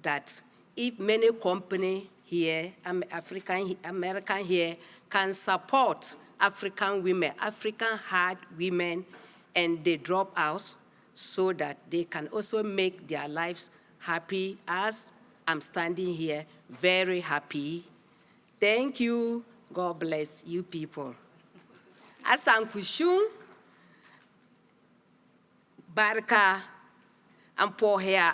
[SPEAKER 15] that if many companies here, American here, can support African women, African hard women, and they drop out so that they can also make their lives happy, as I'm standing here very happy. Thank you. God bless you people. Asankushun, Barka, and Pohea.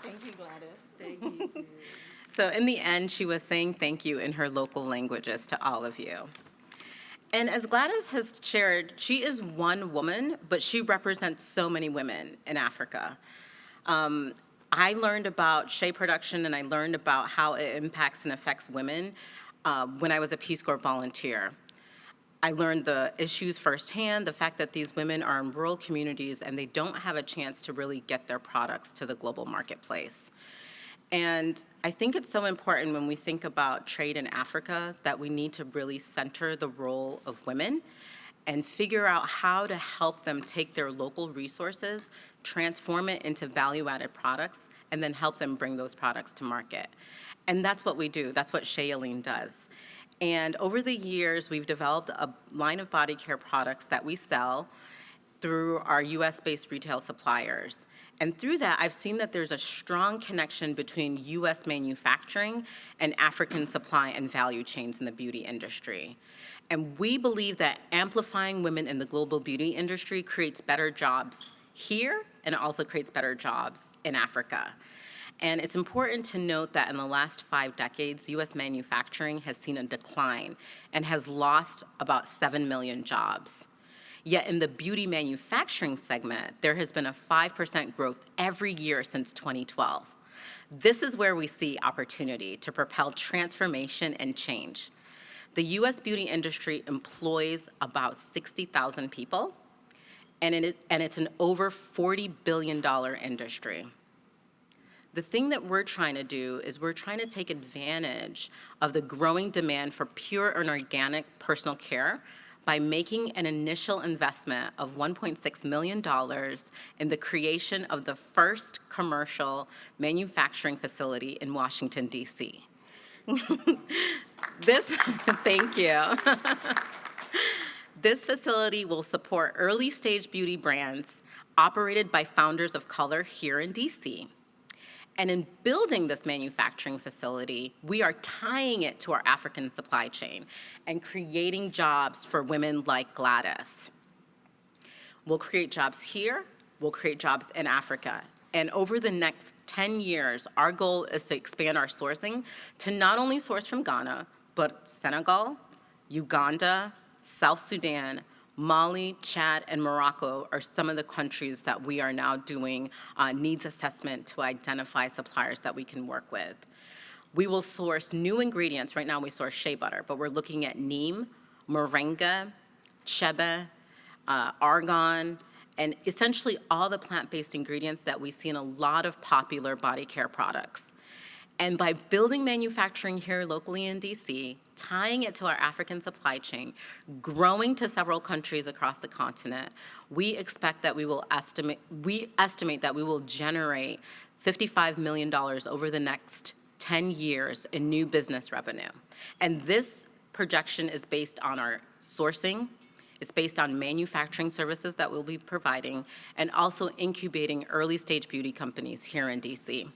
[SPEAKER 14] Thank you, Gladys.
[SPEAKER 15] Thank you too.
[SPEAKER 14] So in the end, she was saying thank you in her local languages to all of you. And as Gladys has shared, she is one woman, but she represents so many women in Africa. I learned about shea production and I learned about how it impacts and affects women when I was a Peace Corps volunteer. I learned the issues firsthand, the fact that these women are in rural communities and they don't have a chance to really get their products to the global marketplace. And I think it's so important when we think about trade in Africa that we need to really center the role of women and figure out how to help them take their local resources, transform it into value-added products, and then help them bring those products to market. And that's what we do. That's what Shailene does. And over the years, we've developed a line of body care products that we sell through our US-based retail suppliers. And through that, I've seen that there's a strong connection between US manufacturing and African supply and value chains in the beauty industry. And we believe that amplifying women in the global beauty industry creates better jobs here and it also creates better jobs in Africa. And it's important to note that in the last 5 decades, US manufacturing has seen a decline and has lost about 7 million jobs. Yet in the beauty manufacturing segment, there has been a 5% growth every year since 2012. This is where we see opportunity to propel transformation and change. The US beauty industry employs about 60,000 people, and it's an over $40 billion industry. The thing that we're trying to do is we're trying to take advantage of the growing demand for pure and organic personal care by making an initial investment of $1.6 million in the creation of the first commercial manufacturing facility in Washington, D.C. Thank you. This facility will support early-stage beauty brands operated by founders of color here in D.C. And in building this manufacturing facility, we are tying it to our African supply chain and creating jobs for women like Gladys. We'll create jobs here, we'll create jobs in Africa. And over the next 10 years, our goal is to expand our sourcing to not only source from Ghana, but Senegal, Uganda, South Sudan, Mali, Chad, and Morocco are some of the countries that we are now doing needs assessment to identify suppliers that we can work with. We will source new ingredients. Right now we source shea butter, but we're looking at neem, moringa, chebe, argan, and essentially all the plant-based ingredients that we see in a lot of popular body care products. And by building manufacturing here locally in DC, tying it to our African supply chain, growing to several countries across the continent, we estimate that we will generate $55 million over the next 10 years in new business revenue. And this projection is based on our sourcing, it's based on manufacturing services that we'll be providing, and also incubating early-stage beauty companies here in DC.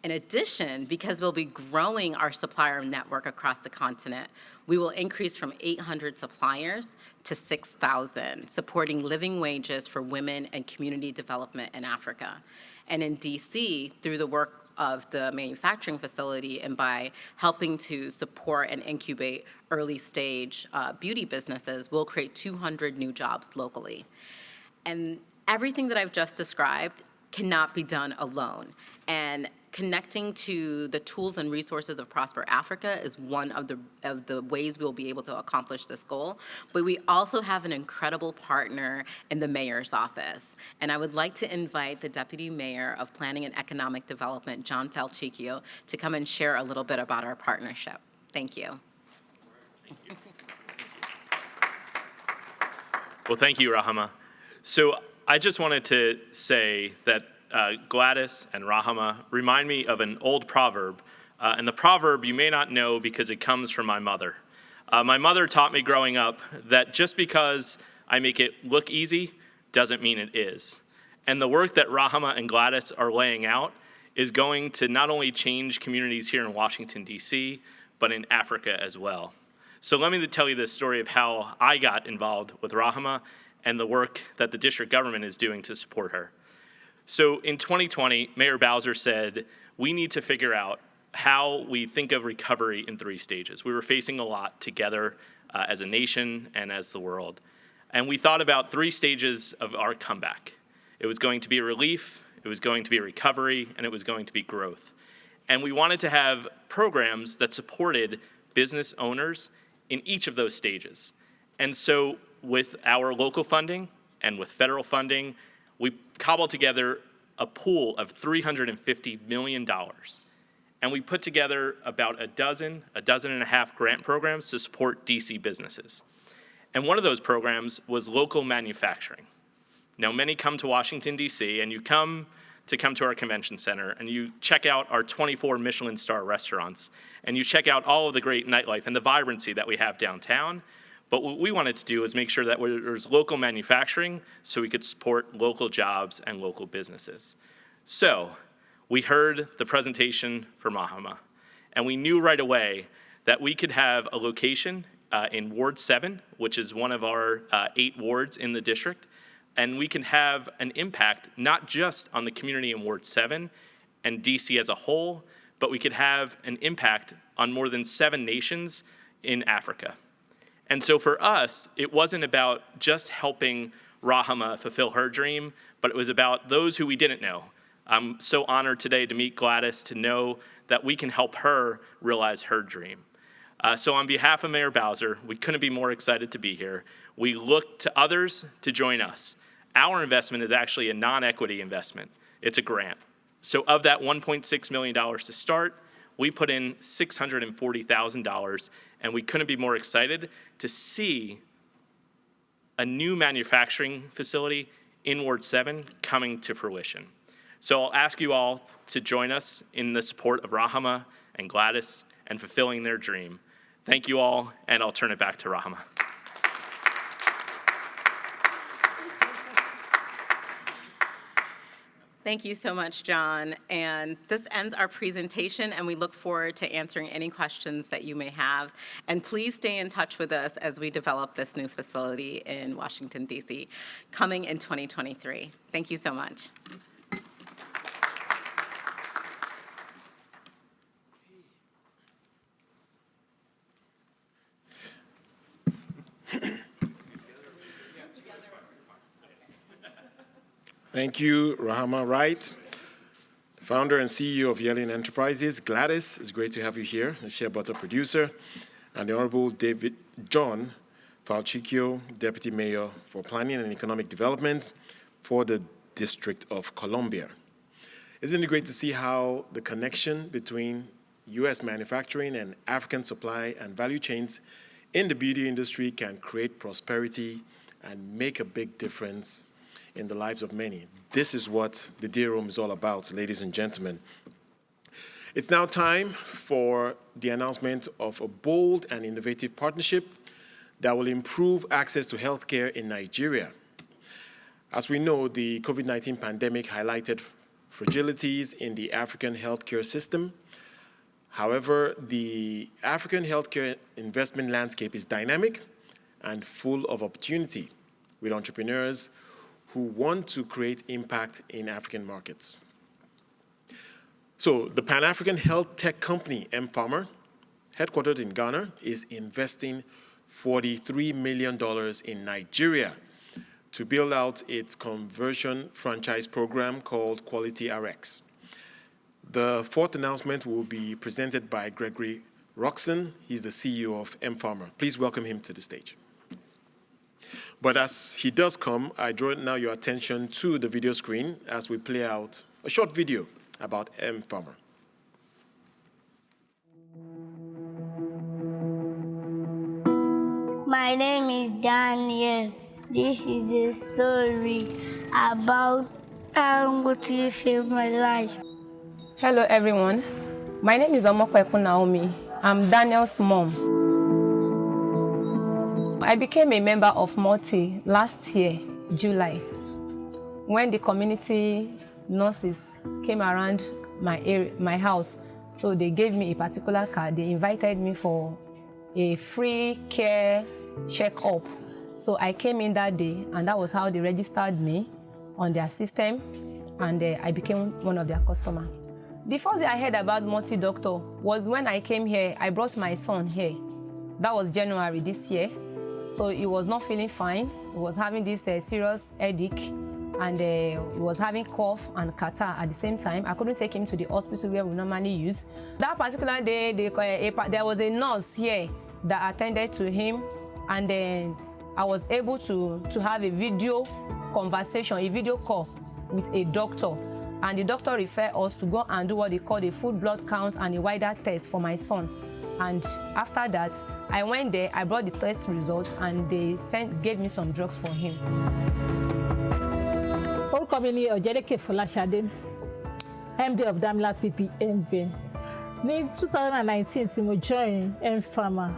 [SPEAKER 14] In addition, because we'll be growing our supplier network across the continent, we will increase from 800 suppliers to 6,000, supporting living wages for women and community development in Africa. And in DC, through the work of the manufacturing facility and by helping to support and incubate early-stage beauty businesses, we'll create 200 new jobs locally. And everything that I've just described cannot be done alone. And connecting to the tools and resources of Prosper Africa is one of the ways we'll be able to accomplish this goal. But we also have an incredible partner in the mayor's office. And I would like to invite the Deputy Mayor of Planning and Economic Development, John Falchicchio, to come and share a little bit about our partnership. Thank you.
[SPEAKER 16] Well, thank you, Rahama. So I just wanted to say that Gladys and Rahama remind me of an old proverb. And the proverb you may not know because it comes from my mother. My mother taught me growing up that just because I make it look easy doesn't mean it is. And the work that Rahama and Gladys are laying out is going to not only change communities here in Washington, D.C., but in Africa as well. So let me tell you the story of how I got involved with Rahama and the work that the district government is doing to support her. So in 2020, Mayor Bowser said, we need to figure out how we think of recovery in 3 stages. We were facing a lot together as a nation and as the world. And we thought about 3 stages of our comeback. It was going to be relief, it was going to be recovery, and it was going to be growth. And we wanted to have programs that supported business owners in each of those stages. And so with our local funding and with federal funding, we cobbled together a pool of $350 million. And we put together about a dozen and a half grant programs to support DC businesses. And one of those programs was local manufacturing. Now, many come to Washington, DC, and you come to our convention center, and you check out our 24 Michelin star restaurants, and you check out all of the great nightlife and the vibrancy that we have downtown. But what we wanted to do is make sure that there's local manufacturing so we could support local jobs and local businesses. So we heard the presentation from Rahama, and we knew right away that we could have a location in Ward 7, which is one of our 8 wards in the district, and we can have an impact not just on the community in Ward 7 and DC as a whole, but we could have an impact on more than 7 nations in Africa. And so for us, it wasn't about just helping Rahama fulfill her dream, but it was about those who we didn't know. I'm so honored today to meet Gladys, to know that we can help her realize her dream. So on behalf of Mayor Bowser, we couldn't be more excited to be here. We look to others to join us. Our investment is actually a non-equity investment. It's a grant. So of that $1.6 million to start, we put in $640,000, and we couldn't be more excited to see a new manufacturing facility in Ward 7 coming to fruition. So I'll ask you all to join us in the support of Rahama and Gladys and fulfilling their dream. Thank you all, and I'll turn it back to Rahama.
[SPEAKER 14] Thank you so much, John. And this ends our presentation, and we look forward to answering any questions that you may have. And please stay in touch with us as we develop this new facility in Washington, D.C., coming in 2023. Thank you so much.
[SPEAKER 2] Thank you, Rahama Wright, founder and CEO of Yelling Enterprises. Gladys, it's great to have you here, the shea butter producer, and the Honorable David John Falchicchio, Deputy Mayor for Planning and Economic Development for the District of Columbia. Isn't it great to see how the connection between U.S. manufacturing and African supply and value chains in the beauty industry can create prosperity and make a big difference in the lives of many? This is what the Dear Room is all about, ladies and gentlemen. It's now time for the announcement of a bold and innovative partnership that will improve access to healthcare in Nigeria. As we know, the COVID-19 pandemic highlighted fragilities in the African healthcare system. However, the African healthcare investment landscape is dynamic and full of opportunity, with entrepreneurs who want to create impact in African markets. So the Pan-African health tech company, M-Pharma, headquartered in Ghana, is investing $43 million in Nigeria to build out its conversion franchise program called Quality RX. The fourth announcement will be presented by Gregory Roxon. He's the CEO of M-Pharma. Please welcome him to the stage. But as he does come, I draw now your attention to the video screen as we play out a short video about M-Pharma.
[SPEAKER 17] My name is Daniel. This is a story about How would you save my life?
[SPEAKER 18] Hello everyone, my name is Omokweku Naomi. I'm Daniel's mom. I became a member of Multi last year, July, when the community nurses came around my house. So they gave me a particular card. They invited me for a free care check-up. So I came in that day, and that was how they registered me on their system, and I became one of their customers. The first day I heard about multi-doctor was when I came here. I brought my son here. That was January this year. So he was not feeling fine. He was having this serious headache, and he was having cough and catarrh at the same time. I couldn't take him to the hospital where we normally use. That particular day, there was a nurse here that attended to him, and then I was able to have a video conversation, a video call with a doctor. And the doctor referred us to go and do what they call a full blood count and a wider test for my son. And after that, I went there, I brought the test results, and they gave me some drugs for him.
[SPEAKER 19] Orúkọ mi ni Ọ̀jẹ́dẹ́kẹ̀ Fọláṣadé, MD of Damilat PPNV. Ní 2019 tí mo join M-Pharma,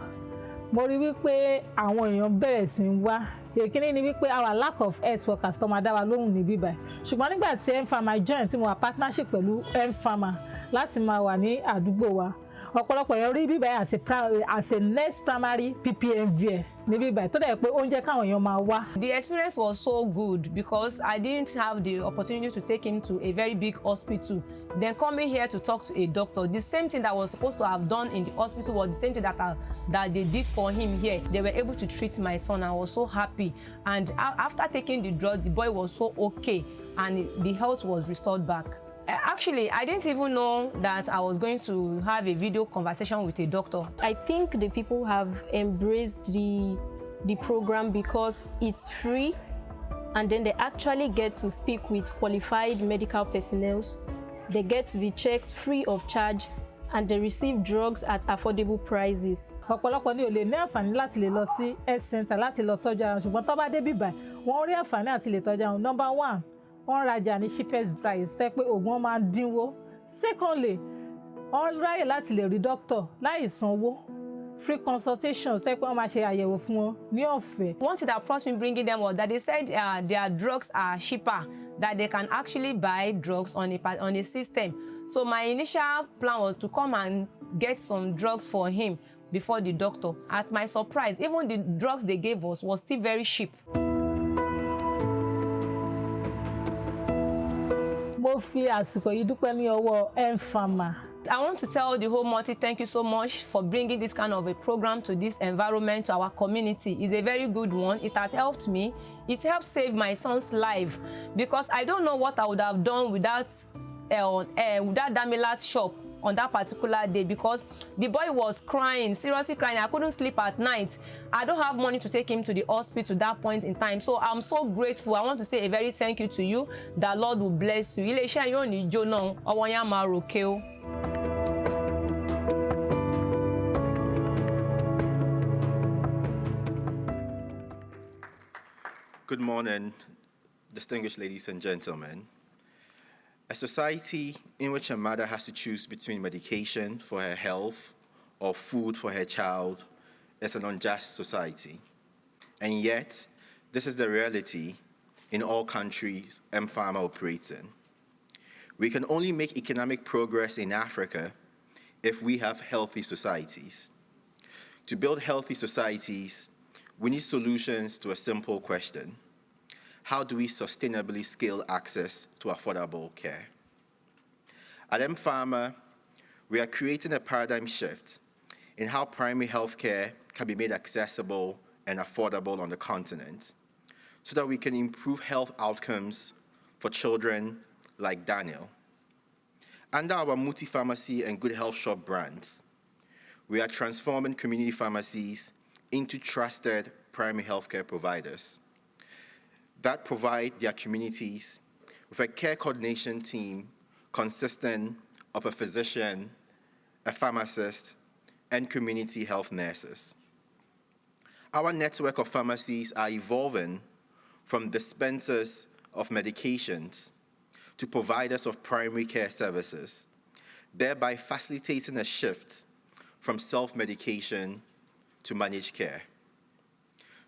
[SPEAKER 19] mo rí wípé àwọn èèyàn bẹ̀rẹ̀ sí ń wá. Èkíní ni wípé our lack of health workers tó máa dá wa lóhùn níbí báyìí. Ṣùgbọ́n nígbà tí M-Pharma join, tí mo wà partnership pẹ̀lú M-Pharma láti máa wà ní àdúgbò wa, ọ̀pọ̀lọpọ̀ èèyàn rí bíbáyìí as a next primary PPNV níbí báyìí tó dẹ̀ pé ó ń jẹ́ káwọn èèyàn máa wá.
[SPEAKER 18] The experience was so good because I didn't have the opportunity to take him to a very big hospital. Then coming here to talk to a doctor, the same thing that I was supposed to have done in the hospital was the same thing that they did for him here. They were able to treat my son. I was so happy. And after taking the drug, the boy was so okay, and the health was restored back. Actually, I didn't even know that I was going to have a video conversation with a doctor.
[SPEAKER 20] I think the people have embraced the program because it's free, and then they actually get to speak with qualified medical personnel. They get to be checked free of charge, and they receive drugs at affordable prices.
[SPEAKER 19] Ọ̀pọ̀lọpọ̀ ni ò lè ní àǹfààní láti lè lọ sí health center láti lọ tọ́jú ara wọn, ṣùgbọ́n tó bá dé bíbá wọ́n rí àǹfààní àti lè tọ́jú ara wọn. Number one, wọ́n rajà ní cheapest price, tẹ́ pé oògùn wọn máa ń dínwó. Secondly, wọ́n ráyè láti lè rí doctor láì sanwó. Free consultations, tẹ́ pé wọ́n máa ṣe àyẹ̀wò fún wọn ní ọ̀fẹ́.
[SPEAKER 18] One thing that prompted me bringing them was that they said their drugs are cheaper, that they can actually buy drugs on a system. So my initial plan was to come and get some drugs for him before the doctor. At my surprise, even the drugs they gave us was still very cheap.
[SPEAKER 19] Mo fi àsìkò yìí dúpẹ́ ní ọwọ́ M-Pharma.
[SPEAKER 18] I want to tell the whole Multi, thank you so much for bringing this kind of a program to this environment, to our community. It's a very good one. It has helped me. It helped save my son's life, because I don't know what I would have done without Damilat shop on that particular day, because the boy was crying, seriously crying. I couldn't sleep at night. I don't have money to take him to the hospital at that point in time. So I'm so grateful. I want to say a very thank you to you. The Lord will bless you. Ilé-iṣẹ́ yóò ní jóná, ọwọ́ yín á máa ròkè o.
[SPEAKER 21] Good morning, distinguished ladies and gentlemen. A society in which a mother has to choose between medication for her health or food for her child is an unjust society. And yet, this is the reality in all countries M-Pharma operates in. We can only make economic progress in Africa if we have healthy societies. To build healthy societies, we need solutions to a simple question: how do we sustainably scale access to affordable care? At M-Pharma, we are creating a paradigm shift in how primary health care can be made accessible and affordable on the continent, so that we can improve health outcomes for children like Daniel. Under our multi-pharmacy and good health shop brands, we are transforming community pharmacies into trusted primary healthcare providers that provide their communities with a care coordination team consisting of a physician, a pharmacist, and community health nurses. Our network of pharmacies are evolving from dispensers of medications to providers of primary care services, thereby facilitating a shift from self-medication to managed care.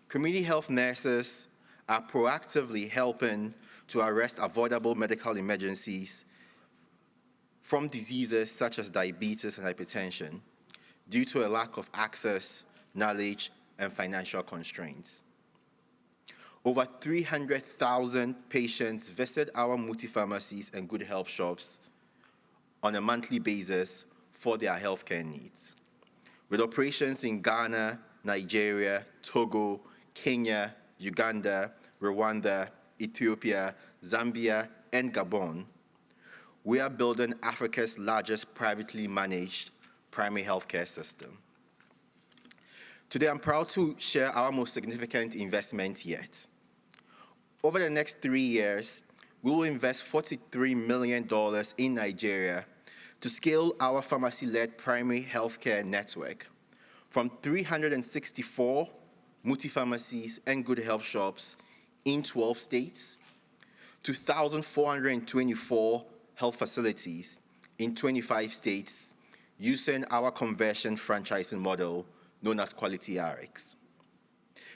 [SPEAKER 21] Community health nurses are proactively helping to arrest avoidable medical emergencies from diseases such as diabetes and hypertension due to a lack of access, knowledge, and financial constraints. Over 300,000 patients visit our multi-pharmacies and good health shops on a monthly basis for their healthcare needs. With operations in Ghana, Nigeria, Togo, Kenya, Uganda, Rwanda, Ethiopia, Zambia, and Gabon, we are building Africa's largest privately managed primary healthcare system. Today, I'm proud to share our most significant investment yet. Over the next 3 years, we will invest $43 million in Nigeria to scale our pharmacy-led primary healthcare network from 364 multi-pharmacies and good health shops in 12 states to 1,424 health facilities in 25 states using our conversion franchising model known as Quality RX.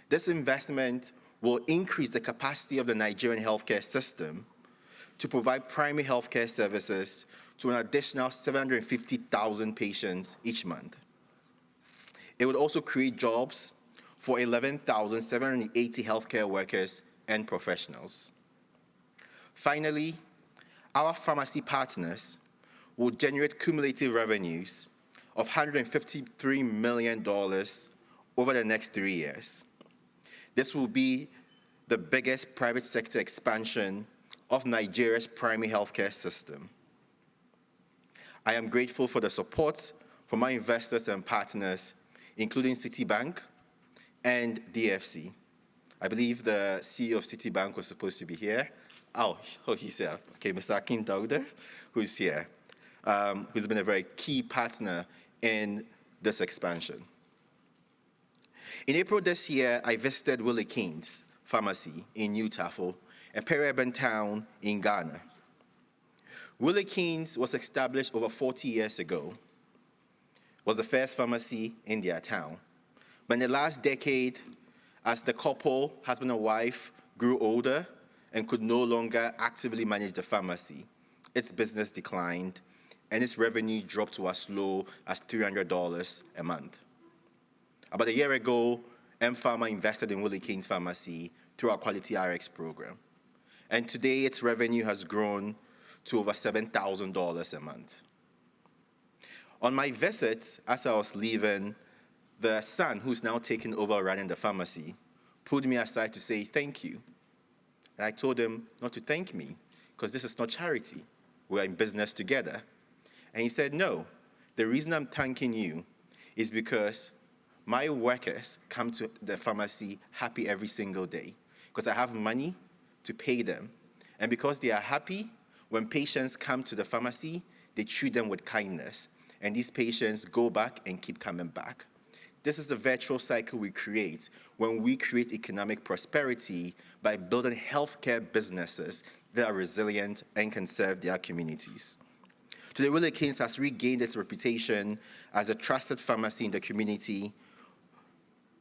[SPEAKER 21] This investment will increase the capacity of the Nigerian healthcare system to provide primary healthcare services to an additional 750,000 patients each month. It would also create jobs for 11,780 healthcare workers and professionals. Finally, our pharmacy partners will generate cumulative revenues of $153 million over the next 3 years. This will be the biggest private sector expansion of Nigeria's primary healthcare system. I am grateful for the support from our investors and partners, including Citibank and DFC. I believe the CEO of Citibank was supposed to be here. Oh, he's here. Okay, Mr. Akin Dauda, who's here, who's been a very key partner in this expansion. In April this year, I visited Willie King's pharmacy in New Tafo, a peri-urban town in Ghana. Willie King's was established over 40 years ago, was the first pharmacy in their town. But in the last decade, as the couple, husband and wife, grew older and could no longer actively manage the pharmacy, its business declined and its revenue dropped to as low as $300 a month. About a year ago, M-Pharma invested in Willie King's pharmacy through our Quality RX program. And today, its revenue has grown to over $7,000 a month. On my visit, as I was leaving, the son, who's now taken over running the pharmacy, pulled me aside to say thank you. And I told him not to thank me, because this is not charity. We're in business together. And he said, no, the reason I'm thanking you is because my workers come to the pharmacy happy every single day, because I have money to pay them. And because they are happy, when patients come to the pharmacy, they treat them with kindness. And these patients go back and keep coming back. This is the virtual cycle we create when we create economic prosperity by building healthcare businesses that are resilient and can serve their communities. Today, Willie King's has regained its reputation as a trusted pharmacy in the community,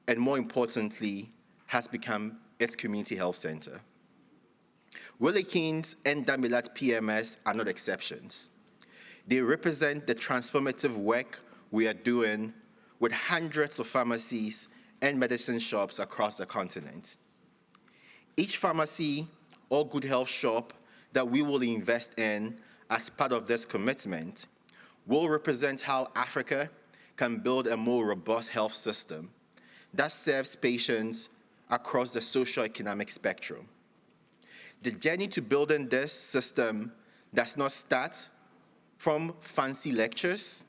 [SPEAKER 21] and more importantly, has become its community health center. Willie King's and Damilat PMS are not exceptions. They represent the transformative work we are doing with hundreds of pharmacies and medicine shops across the continent. Each pharmacy or good health shop that we will invest in as part of this commitment will represent how Africa can build a more robust health system that serves patients across the socio-economic spectrum. The journey to building this system does not start from fancy lectures,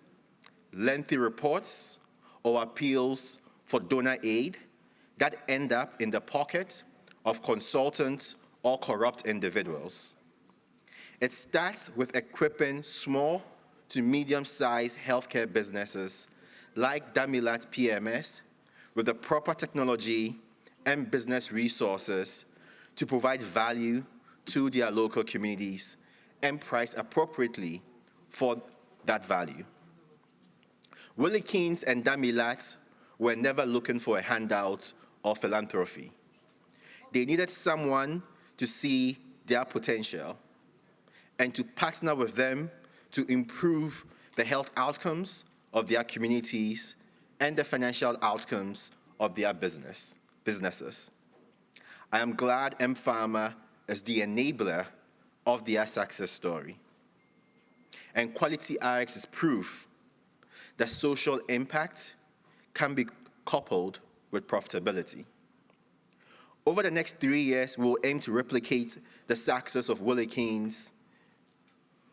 [SPEAKER 21] lengthy reports, or appeals for donor aid that end up in the pocket of consultants or corrupt individuals. It starts with equipping small to medium-sized healthcare businesses like Damilat PMS with the proper technology and business resources to provide value to their local communities and priced appropriately for that value. Willie Keynes and Damilat were never looking for a handout or philanthropy. They needed someone to see their potential and to partner with them to improve the health outcomes of their communities and the financial outcomes of their businesses. I am glad M-Pharma is the enabler of their success story. And Quality RX is proof that social impact can be coupled with profitability. Over the next 3 years, we'll aim to replicate the success of Willie Keynes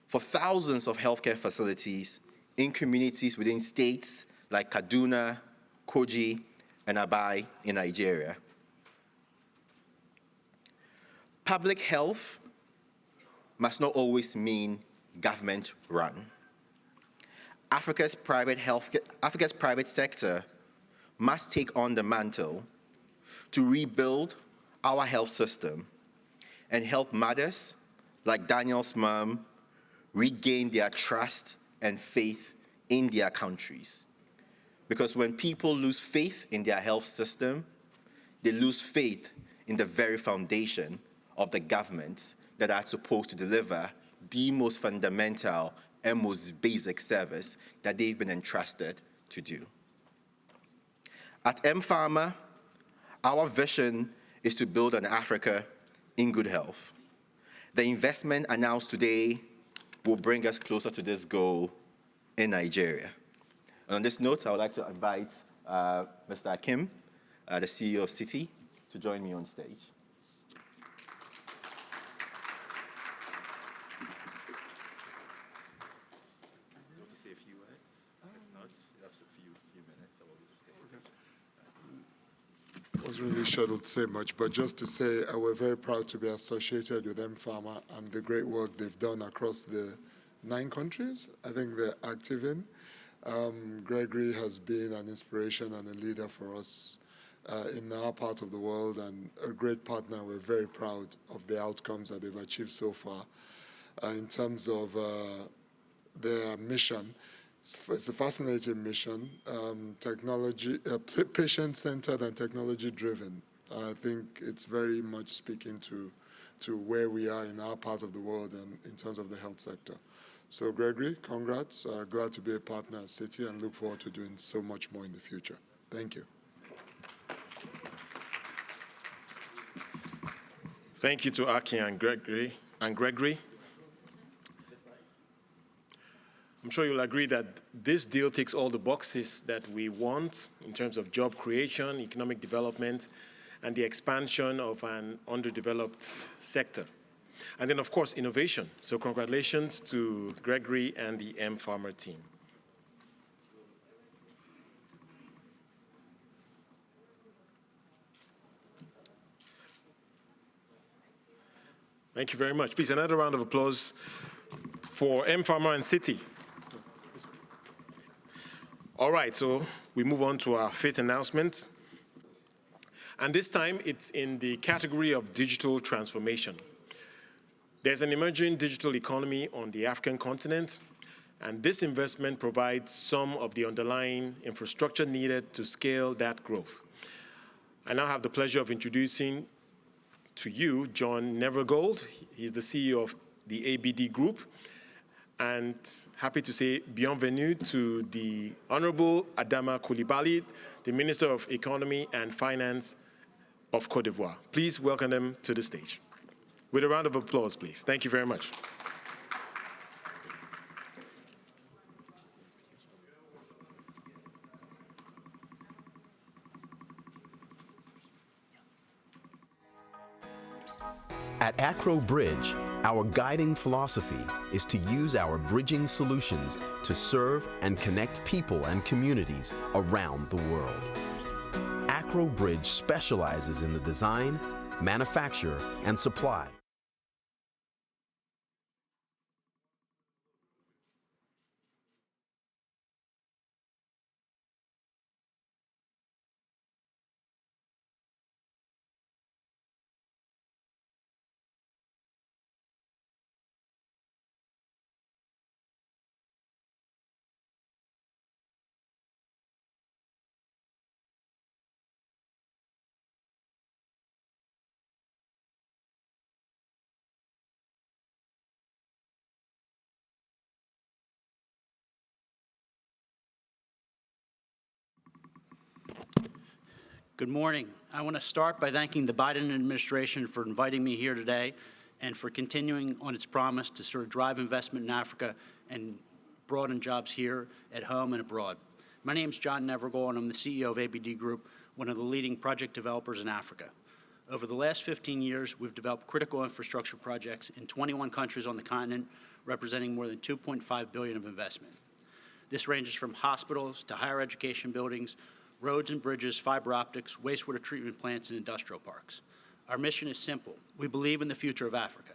[SPEAKER 21] for thousands of healthcare facilities in communities within states like Kaduna, Kogi, and Abai in Nigeria. Public health must not always mean government-run. Africa's private sector must take on the mantle to rebuild our health system and help mothers like Daniel's mom regain their trust and faith in their countries. Because when people lose faith in their health system, they lose faith in the very foundation of the governments that are supposed to deliver the most fundamental and most basic service that they've been entrusted to do. At M-Pharma, our vision is to build an Africa in good health. The investment announced today will bring us closer to this goal in Nigeria. And on this note, I would like to invite Mr. Akim, the CEO of Citi, to join me on stage.
[SPEAKER 1] I wasn't really scheduled to say much, but just to say we're very proud to be associated with M-Pharma and the great work they've done across the 9 countries I think they're active in. Gregory has been an inspiration and a leader for us in our part of the world and a great partner. We're very proud of the outcomes that they've achieved so far. In terms of their mission, it's a fascinating mission, patient-centered and technology-driven. I think it's very much speaking to where we are in our part of the world and in terms of the health sector. So Gregory, congrats. Glad to be a partner at Citi and look forward to doing so much more in the future. Thank you.
[SPEAKER 2] Thank you to Aki and Gregory. I'm sure you'll agree that this deal ticks all the boxes that we want in terms of job creation, economic development, and the expansion of an underdeveloped sector. And then, of course, innovation. So congratulations to Gregory and the M-Pharma team. Thank you very much. Please, another round of applause for M-Pharma and Citi. All right, so we move on to our 5th announcement. And this time, it's in the category of digital transformation. There's an emerging digital economy on the African continent, and this investment provides some of the underlying infrastructure needed to scale that growth. I now have the pleasure of introducing to you John Nevergold. He's the CEO of the ABD Group. And happy to say bienvenue to the Honorable Adama Coulibaly, the Minister of Economy and Finance of Côte d'Ivoire. Please welcome them to the stage. With a round of applause, please. Thank you very much.
[SPEAKER 22] At Acro Bridge, our guiding philosophy is to use our bridging solutions to serve and connect people and communities around the world. Acro Bridge specializes in the design, manufacture, and supply
[SPEAKER 3] Good morning. I want to start by thanking the Biden administration for inviting me here today and for continuing on its promise to sort of drive investment in Africa and broaden jobs here at home and abroad. My name is John Nevergall, and I'm the CEO of ABD Group, one of the leading project developers in Africa. Over the last 15 years, we've developed critical infrastructure projects in 21 countries on the continent, representing more than $2.5 billion of investment. This ranges from hospitals to higher education buildings, roads and bridges, fiber optics, wastewater treatment plants, and industrial parks. Our mission is simple. We believe in the future of Africa.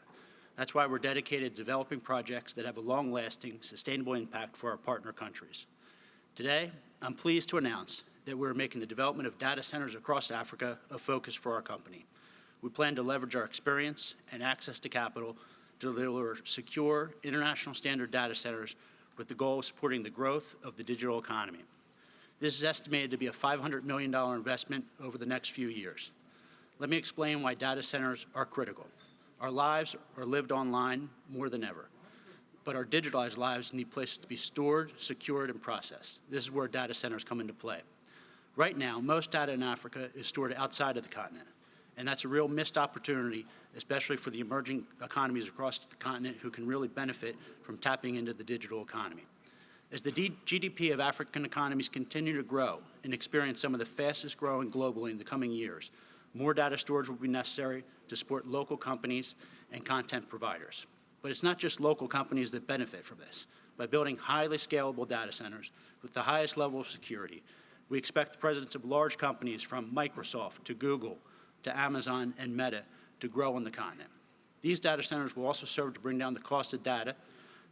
[SPEAKER 3] That's why we're dedicated to developing projects that have a long-lasting, sustainable impact for our partner countries. Today, I'm pleased to announce that we're making the development of data centers across Africa a focus for our company. We plan to leverage our experience and access to capital to deliver secure, international standard data centers with the goal of supporting the growth of the digital economy. This is estimated to be a $500 million investment over the next few years. Let me explain why data centers are critical. Our lives are lived online more than ever, but our digitalized lives need places to be stored, secured, and processed. This is where data centers come into play. Right now, most data in Africa is stored outside of the continent, and that's a real missed opportunity, especially for the emerging economies across the continent who can really benefit from tapping into the digital economy. As the GDP of African economies continue to grow and experience some of the fastest growing globally in the coming years, more data storage will be necessary to support local companies and content providers. But it's not just local companies that benefit from this. By building highly scalable data centers with the highest level of security, we expect the presence of large companies from Microsoft to Google to Amazon and Meta to grow on the continent. These data centers will also serve to bring down the cost of data.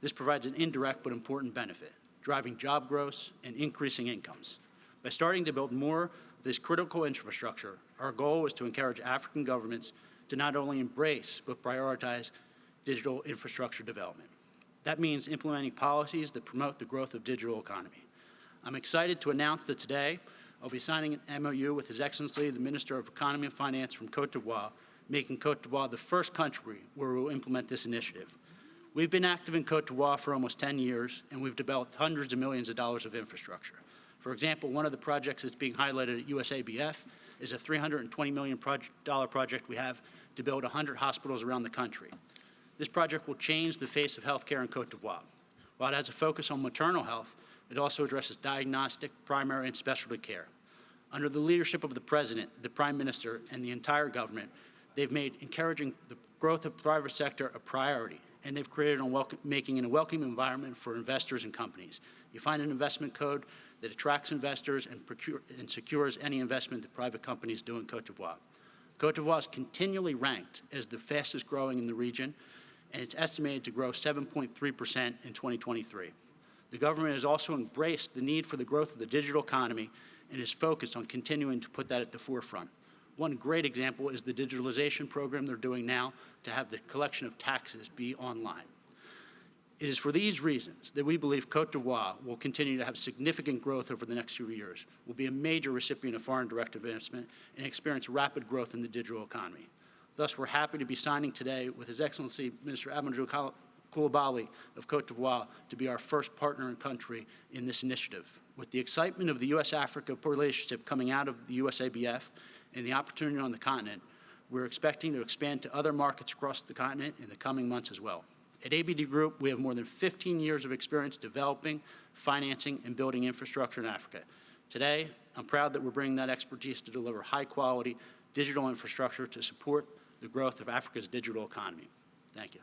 [SPEAKER 3] This provides an indirect but important benefit, driving job growth and increasing incomes. By starting to build more of this critical infrastructure, our goal is to encourage African governments to not only embrace but prioritize digital infrastructure development. That means implementing policies that promote the growth of digital economy. I'm excited to announce that today I'll be signing an MOU with His Excellency, the Minister of Economy and Finance from Côte d'Ivoire, making Côte d'Ivoire the first country where we'll implement this initiative. We've been active in Côte d'Ivoire for almost 10 years, and we've developed hundreds of millions of dollars of infrastructure. For example, one of the projects that's being highlighted at USABF is a $320 million project we have to build 100 hospitals around the country. This project will change the face of healthcare in Côte d'Ivoire. While it has a focus on maternal health, it also addresses diagnostic, primary, and specialty care. Under the leadership of the President, the Prime Minister, and the entire government, they've made encouraging the growth of the private sector a priority, and they've created making it a welcoming environment for investors and companies. You find an investment code that attracts investors and secures any investment that private companies do in Côte d'Ivoire. Côte d'Ivoire is continually ranked as the fastest growing in the region, and it's estimated to grow 7.3% in 2023. The government has also embraced the need for the growth of the digital economy and is focused on continuing to put that at the forefront. One great example is the digitalization program they're doing now to have the collection of taxes be online. It is for these reasons that we believe Côte d'Ivoire will continue to have significant growth over the next few years, will be a major recipient of foreign direct investment, and experience rapid growth in the digital economy. Thus, we're happy to be signing today with His Excellency Minister Amadou Coulibaly of Côte d'Ivoire to be our first partner in country in this initiative. With the excitement of the U.S.-Africa relationship coming out of the USABF and the opportunity on the continent, we're expecting to expand to other markets across the continent in the coming months as well. At ABD Group, we have more than 15 years of experience developing, financing, and building infrastructure in Africa. Today, I'm proud that we're bringing that expertise to deliver high-quality digital infrastructure to support the growth of Africa's digital economy. Thank you.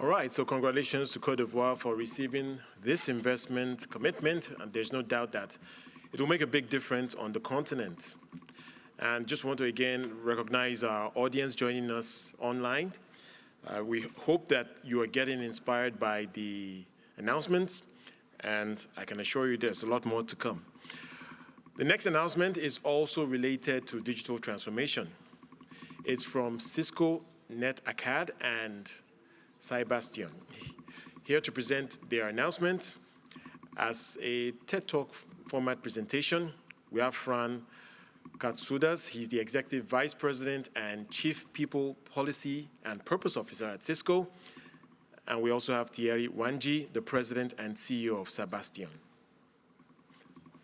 [SPEAKER 2] All right, so congratulations to Côte d'Ivoire for receiving this investment commitment, and there's no doubt that it will make a big difference on the continent. And just want to again recognize our audience joining us online. We hope that you are getting inspired by the announcements, and I can assure you there's a lot more to come. The next announcement is also related to digital transformation. It's from Cisco NetAcad and Zambian. Here to present their announcement as a TED Talk format presentation, we have Fran Katsudas. He's the Executive Vice President and Chief People Policy and Purpose Officer at Cisco. And we also have Thierry Wanji, the President and CEO of Zambian.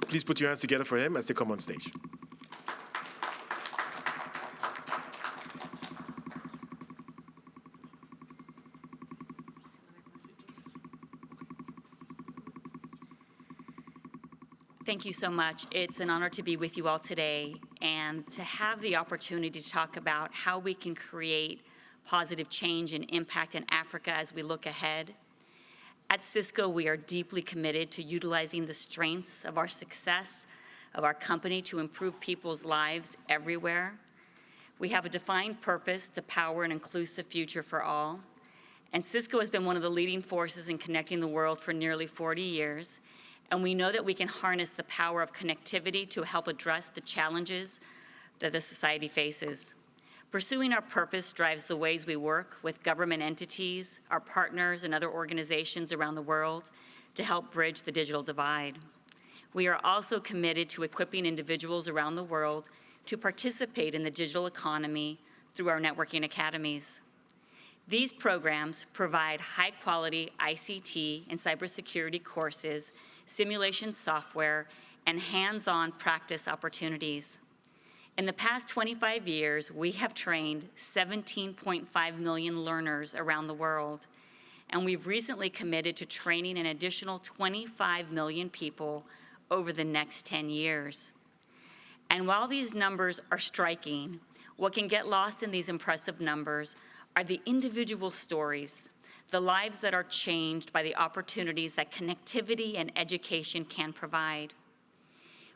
[SPEAKER 2] Please put your hands together for him as they come on stage.
[SPEAKER 4] Thank you so much. It's an honor to be with you all today and to have the opportunity to talk about how we can create positive change and impact in Africa as we look ahead. At Cisco, we are deeply committed to utilizing the strengths of our success of our company to improve people's lives everywhere. We have a defined purpose to power an inclusive future for all. And Cisco has been one of the leading forces in connecting the world for nearly 40 years. And we know that we can harness the power of connectivity to help address the challenges that the society faces. Pursuing our purpose drives the ways we work with government entities, our partners, and other organizations around the world to help bridge the digital divide. We are also committed to equipping individuals around the world to participate in the digital economy through our networking academies. These programs provide high-quality ICT and cybersecurity courses, simulation software, and hands-on practice opportunities. In the past 25 years, we have trained 17.5 million learners around the world, and we've recently committed to training an additional 25 million people over the next 10 years. And while these numbers are striking, what can get lost in these impressive numbers are the individual stories, the lives that are changed by the opportunities that connectivity and education can provide.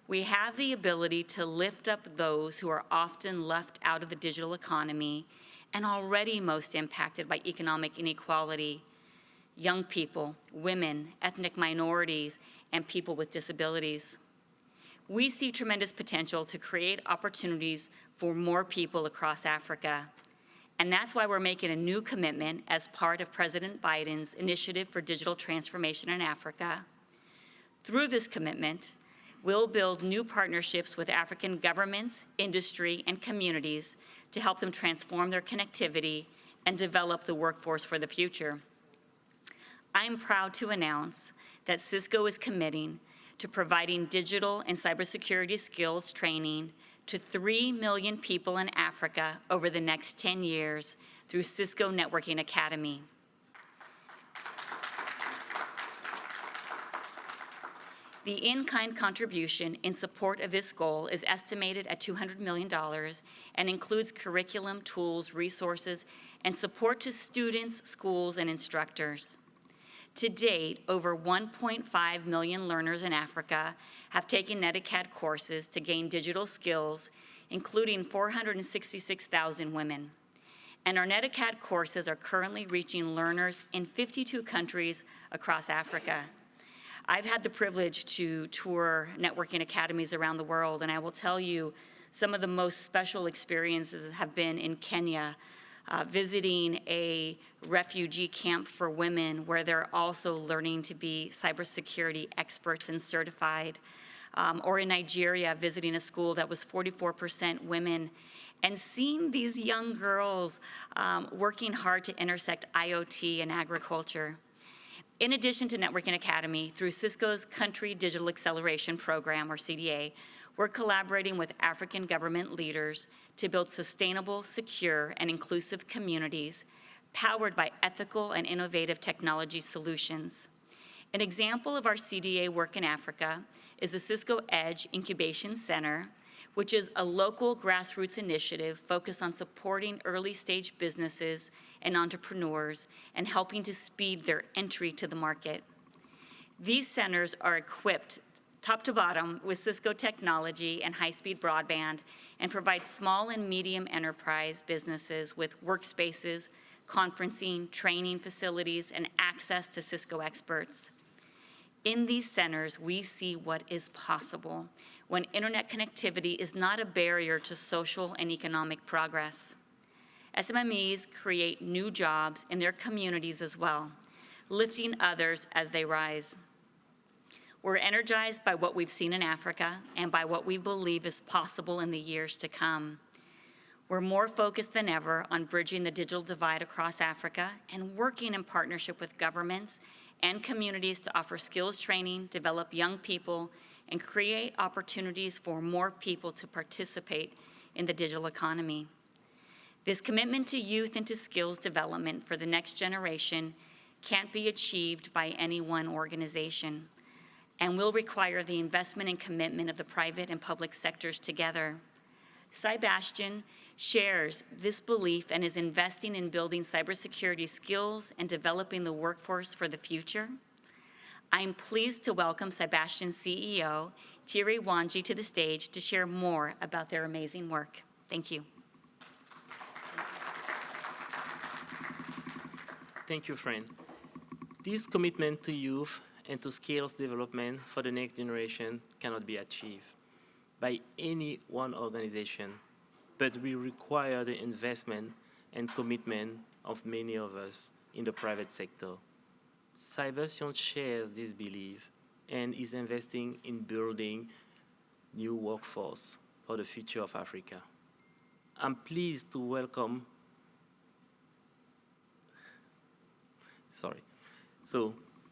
[SPEAKER 4] We have the ability to lift up those who are often left out of the digital economy and already most impacted by economic inequality: young people, women, ethnic minorities, and people with disabilities. We see tremendous potential to create opportunities for more people across Africa. And that's why we're making a new commitment as part of President Biden's Initiative for Digital Transformation in Africa. Through this commitment, we'll build new partnerships with African governments, industry, and communities to help them transform their connectivity and develop the workforce for the future. I'm proud to announce that Cisco is committing to providing digital and cybersecurity skills training to 3 million people in Africa over the next 10 years through Cisco Networking Academy. The in-kind contribution in support of this goal is estimated at $200 million and includes curriculum, tools, resources, and support to students, schools, and instructors. To date, over 1.5 million learners in Africa have taken NetAcad courses to gain digital skills, including 466,000 women. And our NetAcad courses are currently reaching learners in 52 countries across Africa. I've had the privilege to tour networking academies around the world, and I will tell you some of the most special experiences have been in Kenya, visiting a refugee camp for women where they're also learning to be cybersecurity experts and certified, or in Nigeria, visiting a school that was 44% women, and seeing these young girls working hard to intersect IoT and agriculture. In addition to Networking Academy, through Cisco's Country Digital Acceleration Program, or CDA, we're collaborating with African government leaders to build sustainable, secure, and inclusive communities powered by ethical and innovative technology solutions. An example of our CDA work in Africa is the Cisco Edge Incubation Center, which is a local grassroots initiative focused on supporting early-stage businesses and entrepreneurs and helping to speed their entry to the market. These centers are equipped top to bottom with Cisco technology and high-speed broadband and provide small and medium enterprise businesses with workspaces, conferencing, training facilities, and access to Cisco experts. In these centers, we see what is possible when internet connectivity is not a barrier to social and economic progress. SMMEs create new jobs in their communities as well, lifting others as they rise. We're energized by what we've seen in Africa and by what we believe is possible in the years to come. We're more focused than ever on bridging the digital divide across Africa and working in partnership with governments and communities to offer skills training, develop young people, and create opportunities for more people to participate in the digital economy. This commitment to youth and to skills development for the next generation can't be achieved by any one organization and will require the investment and commitment of the private and public sectors together. Sebastian shares this belief and is investing in building cybersecurity skills and developing the workforce for the future. I am pleased to welcome Sebastian's CEO, Thierry Wanji, to the stage to share more about their amazing work. Thank you.
[SPEAKER 5] Thank you, friend. This commitment to youth and to skills development for the next generation cannot be achieved by any one organization, but we require the investment and commitment of many of us in the private sector. Cybersion shares this belief and is investing in building new workforce for the future of Africa. I'm pleased to welcome,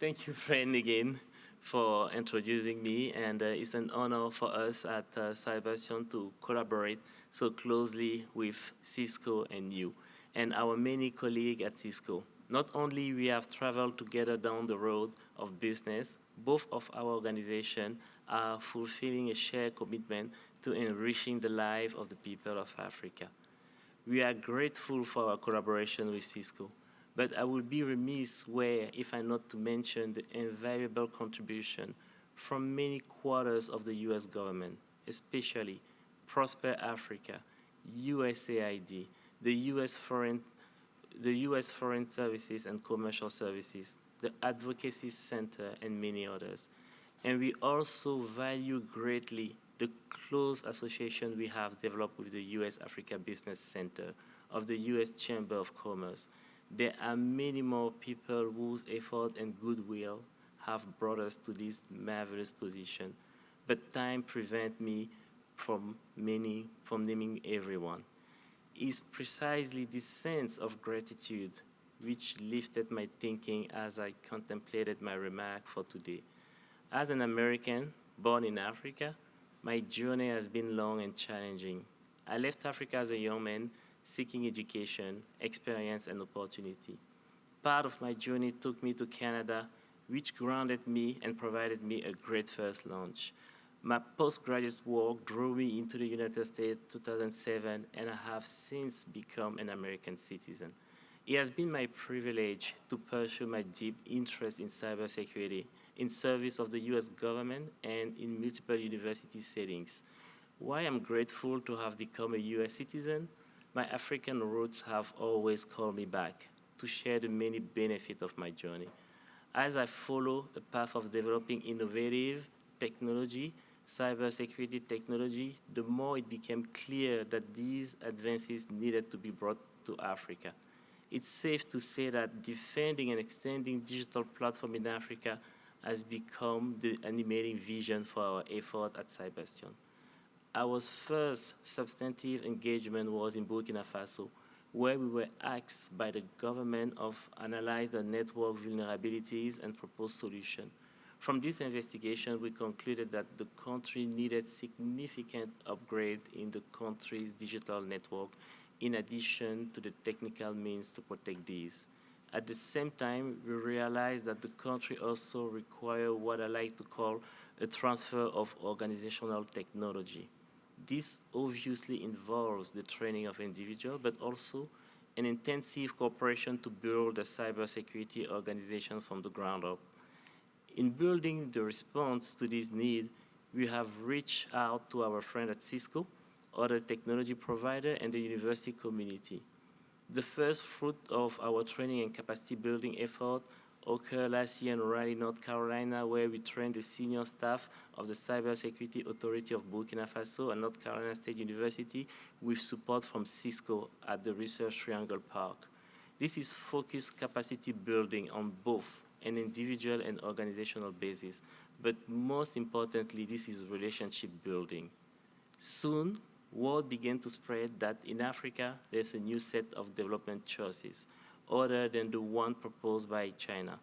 [SPEAKER 5] thank you, friend, again, for introducing me, and it's an honor for us at Cybersion to collaborate so closely with Cisco and you, and our many colleagues at Cisco. Not only we have traveled together down the road of business, both of our organizations are fulfilling a shared commitment to enriching the life of the people of Africa. We are grateful for our collaboration with Cisco, but I would be remiss if I not to mention the invaluable contribution from many quarters of the U.S. government, especially Prosper Africa, USAID, the U.S. Foreign Services and Commercial Services, the Advocacy Center, and many others. And we also value greatly the close association we have developed with the U.S. Africa Business Center of the U.S. Chamber of Commerce. There are many more people whose effort and goodwill have brought us to this marvelous position, but time prevents me from naming everyone. It's precisely this sense of gratitude which lifted my thinking as I contemplated my remark for today. As an American born in Africa, my journey has been long and challenging. I left Africa as a young man seeking education, experience, and opportunity. Part of my journey took me to Canada, which grounded me and provided me a great first launch. My postgraduate work drew me into the United States in 2007, and I have since become an American citizen. It has been my privilege to pursue my deep interest in cybersecurity in service of the U.S. government and in multiple university settings. While I'm grateful to have become a U.S. citizen, my African roots have always called me back to share the many benefits of my journey. As I follow the path of developing innovative technology, cybersecurity technology, the more it became clear that these advances needed to be brought to Africa. It's safe to say that defending and extending digital platform in Africa has become the animating vision for our effort at Cyberstion. Our first substantive engagement was in Burkina Faso, where we were asked by the government to analyze the network vulnerabilities and propose solutions. From this investigation, we concluded that the country needed significant upgrade in the country's digital network, in addition to the technical means to protect these. At the same time, we realized that the country also required what I like to call a transfer of organizational technology. This obviously involves the training of individuals, but also an intensive cooperation to build a cybersecurity organization from the ground up. In building the response to this need, we have reached out to our friends at Cisco, other technology providers, and the university community. The first fruit of our training and capacity building effort occurred last year in Raleigh, North Carolina, where we trained the senior staff of the Cybersecurity Authority of Burkina Faso and North Carolina State University with support from Cisco at the Research Triangle Park. This is focused capacity building on both an individual and organizational basis, but most importantly, this is relationship building. Soon, word began to spread that in Africa, there's a new set of development choices, other than the one proposed by China.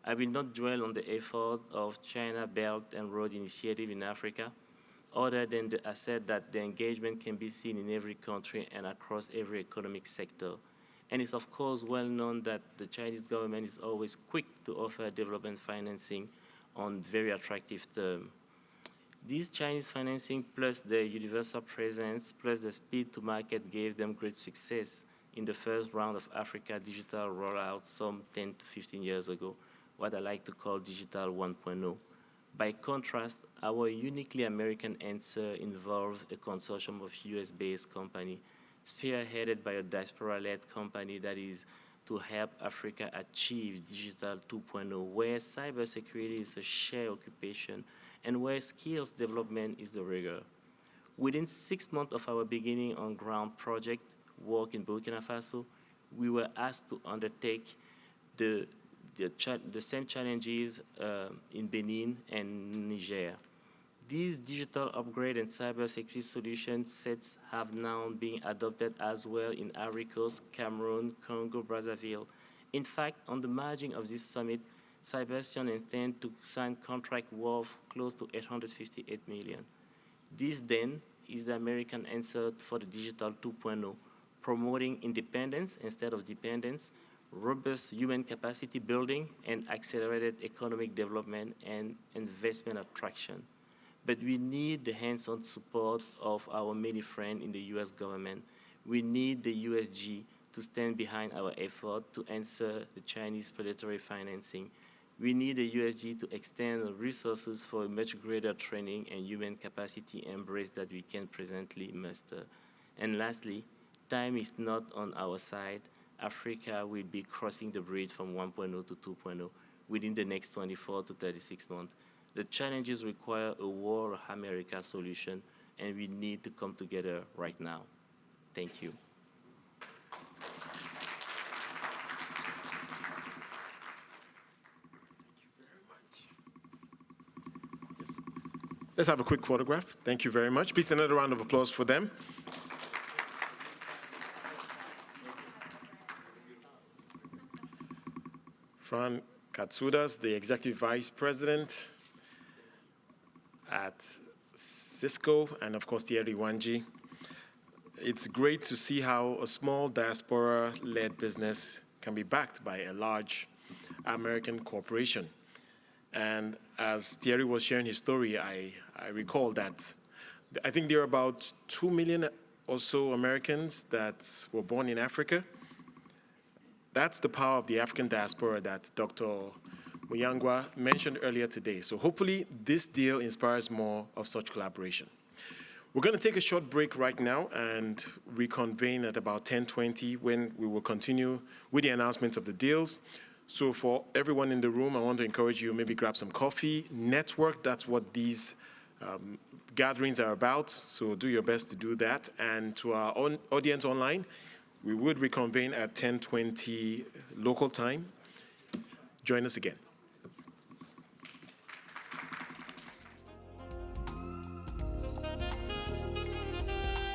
[SPEAKER 5] I will not dwell on the effort of China Belt and Road Initiative in Africa, other than the asset that the engagement can be seen in every country and across every economic sector. And it's of course well known that the Chinese government is always quick to offer development financing on very attractive terms. This Chinese financing plus the universal presence plus the speed to market gave them great success in the first round of Africa digital rollout some 10 to 15 years ago, what I like to call digital 1.0. By contrast, our uniquely American answer involves a consortium of US-based companies spearheaded by a diaspora-led company that is to help Africa achieve digital 2.0, where cybersecurity is a shared occupation and where skills development is the rigor. Within 6 months of our beginning on-ground project work in Burkina Faso, we were asked to undertake the same challenges in Benin and Niger. These digital upgrade and cybersecurity solution sets have now been adopted as well in Ivory Coast, Cameroon, Congo, Brazzaville. In fact, on the margin of this summit, Cyberstion intends to sign contract worth close to $858 million. This then is the American answer for the digital 2.0, promoting independence instead of dependence, robust human capacity building, and accelerated economic development and investment attraction. But we need the hands-on support of our many friends in the US government. We need the USG to stand behind our effort to answer the Chinese predatory financing. We need the USG to extend resources for a much greater training and human capacity embrace that we can presently muster. And lastly, time is not on our side. Africa will be crossing the bridge from 1.0 to 2.0 within the next 24 to 36 months. The challenges require a War of America solution, and we need to come together right now. Thank you.
[SPEAKER 2] Let's have a quick photograph. Thank you very much. Please, another round of applause for them. Fran Katsudas, the Executive Vice President at Cisco, and of course Thierry Wanji. It's great to see how a small diaspora-led business can be backed by a large American corporation. And as Thierry was sharing his story, I recall that I think there are about 2 million or so Americans that were born in Africa. That's the power of the African diaspora that Dr. Muyangwa mentioned earlier today. So hopefully this deal inspires more of such collaboration. We're going to take a short break right now and reconvene at about 10:20 when we will continue with the announcements of the deals. So for everyone in the room, I want to encourage you, maybe grab some coffee, network. That's what these gatherings are about. So do your best to do that. And to our audience online, we would reconvene at 10:20 local time. Join us again.